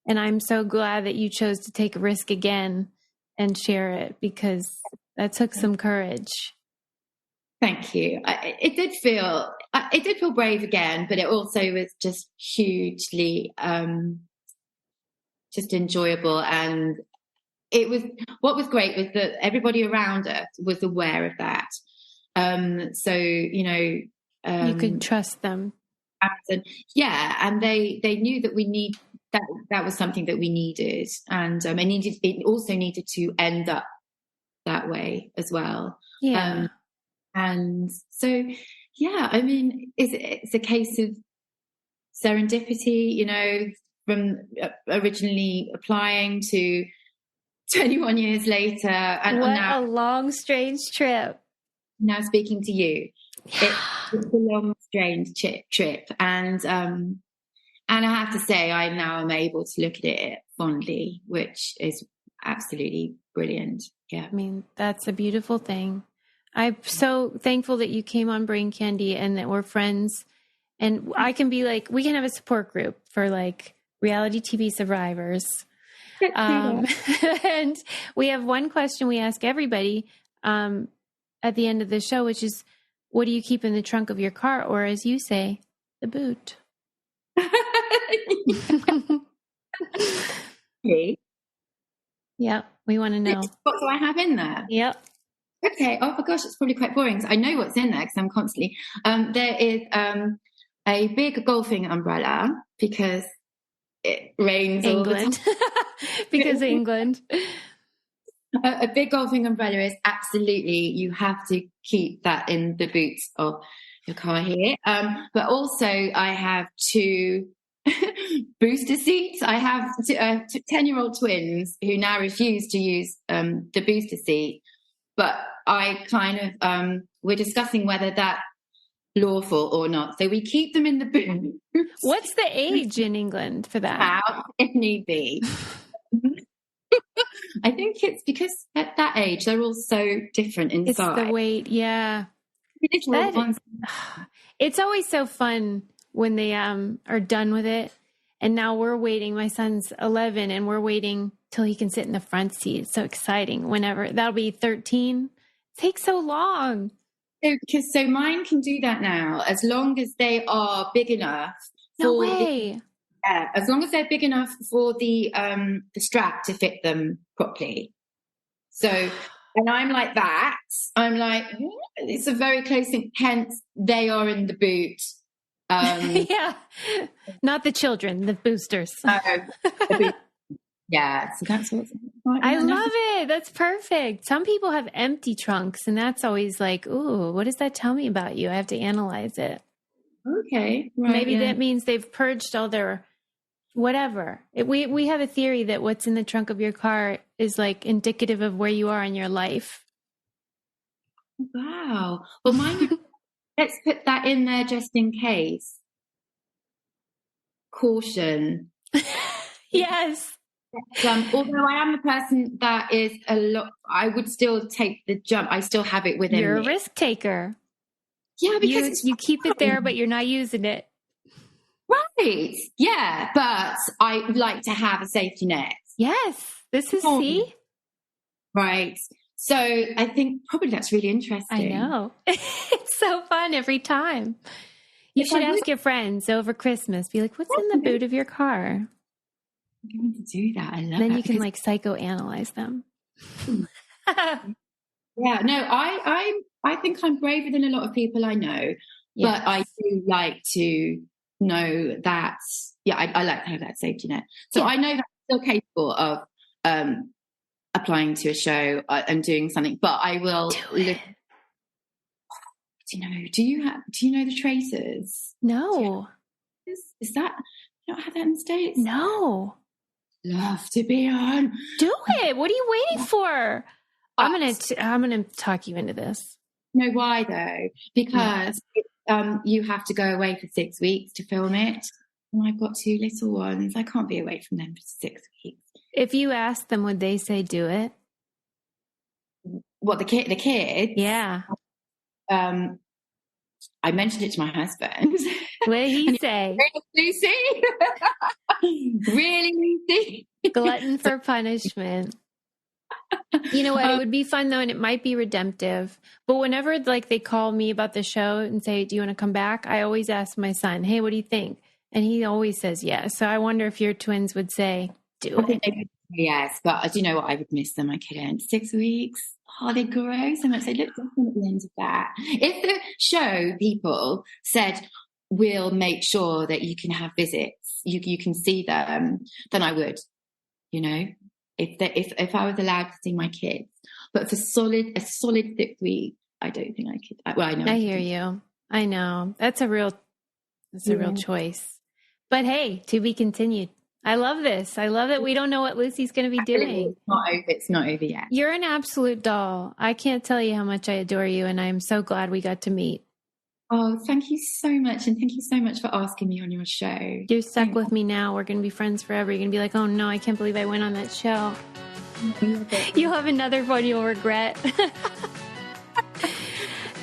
And I'm so glad that you chose to take a risk again and share it, because that took some courage. Thank you. It did feel brave again, but it also was just hugely just enjoyable. And what was great was that everybody around us was aware of that. So, you know, you could trust them. And they knew that we need that was something that we needed, and it also needed to end up that way as well. Yeah. And so, yeah, I mean, it's a case of serendipity, you know, from originally applying to 21 years later, and what now, a long, strange trip. Now speaking to you. It's a long, strange trip, and I have to say, I now am able to look at it fondly, which is absolutely brilliant. Yeah, I mean, that's a beautiful thing. I'm so thankful that you came on Brain Candy and that we're friends. And I can be like, we can have a support group for like reality TV survivors. And we have one question we ask everybody at the end of the show, which is, what do you keep in the trunk of your car? Or as you say, the boot. Yep. We want to know. What do I have in there? Yep. Okay. Oh my gosh, it's probably quite boring. I know what's in there because I'm constantly. There is a big golfing umbrella because it rains England. all the time. Because England. A big golfing umbrella is absolutely, you have to keep that in the boot of your car here. But also I have 2 booster seats. I have 10-year-old twins who now refuse to use the booster seat. But I kind of, we're discussing whether that lawful or not. So we keep them in the boot. What's the age in England for that? How if need be. I think it's because at that age they're all so different inside. It's the weight, yeah. It's always so fun when they are done with it. And now we're waiting. My son's 11 and we're waiting till he can sit in the front seat. It's so exciting. Whenever that'll be 13. It takes so long. So mine can do that now, as long as they are big enough. No way. As long as they're big enough for the strap to fit them properly. So, and I'm like that. I'm like, it's a very close thing. Hence, they are in the boot. Yeah, not the children, the boosters. Yeah, so that's what I love it. That's perfect. Some people have empty trunks, and that's always like, ooh, what does that tell me about you? I have to analyze it. Okay, right, maybe that means they've purged all their whatever. We have a theory that what's in the trunk of your car is like indicative of where you are in your life. Wow. Well, mine. Let's put that in there just in case. Caution. Yes. Although I am a person that is a lot, I would still take the jump. I still have it within me. You're a risk taker. Yeah, because you keep it there, but you're not using it. Right. Yeah, but I like to have a safety net. Yes. This is see? Right. So I think probably that's really interesting. I know. It's so fun every time. You should ask your friends over Christmas. Be like, what's in the boot of your car? I'm going to do that. I love that. Then you can like psychoanalyze them. Yeah, no, I think I'm braver than a lot of people I know. Yes. But I do like to know that, I like to have that safety net. So I know that I'm still capable of applying to a show and doing something, but I will look. Do you know the Tracers? No. Is that, you don't have that in the States? No. Love to be on. Do it. What are you waiting for? I'm gonna talk you into this. You know why though? Because you have to go away for 6 weeks to film it. And I've got 2 little ones. I can't be away from them for 6 weeks. If you asked them, would they say do it? What, the kids? Yeah. I mentioned it to my husband. What did he say? Really, Lucy? Really, Lucy? Glutton for punishment. You know what? It would be fun though, and it might be redemptive. But whenever like they call me about the show and say, "Do you want to come back?" I always ask my son, "Hey, what do you think?" And he always says yes. So I wonder if your twins would say, "Do it." Yes, but I do know what I would miss them. I couldn't. 6 weeks. Oh, they grow so much. They look different at the end of that. If the show people said, we'll make sure that you can have visits, you can see them, then I would, if I was allowed to see my kids. But for a solid 6 weeks, I don't think I could. Well, I know. I hear you. I know. That's a real choice. But hey, to be continued. I love this. I love that we don't know what Lucy's going to be doing. It's not over yet. You're an absolute doll. I can't tell you how much I adore you, and I'm so glad we got to meet. Oh, thank you so much, and thank you so much for asking me on your show. You're stuck with me now. We're going to be friends forever. You're going to be like, oh no, I can't believe I went on that show. You'll have another one you'll regret.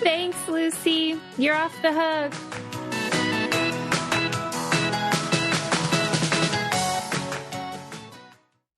Thanks, Lucy. You're off the hook.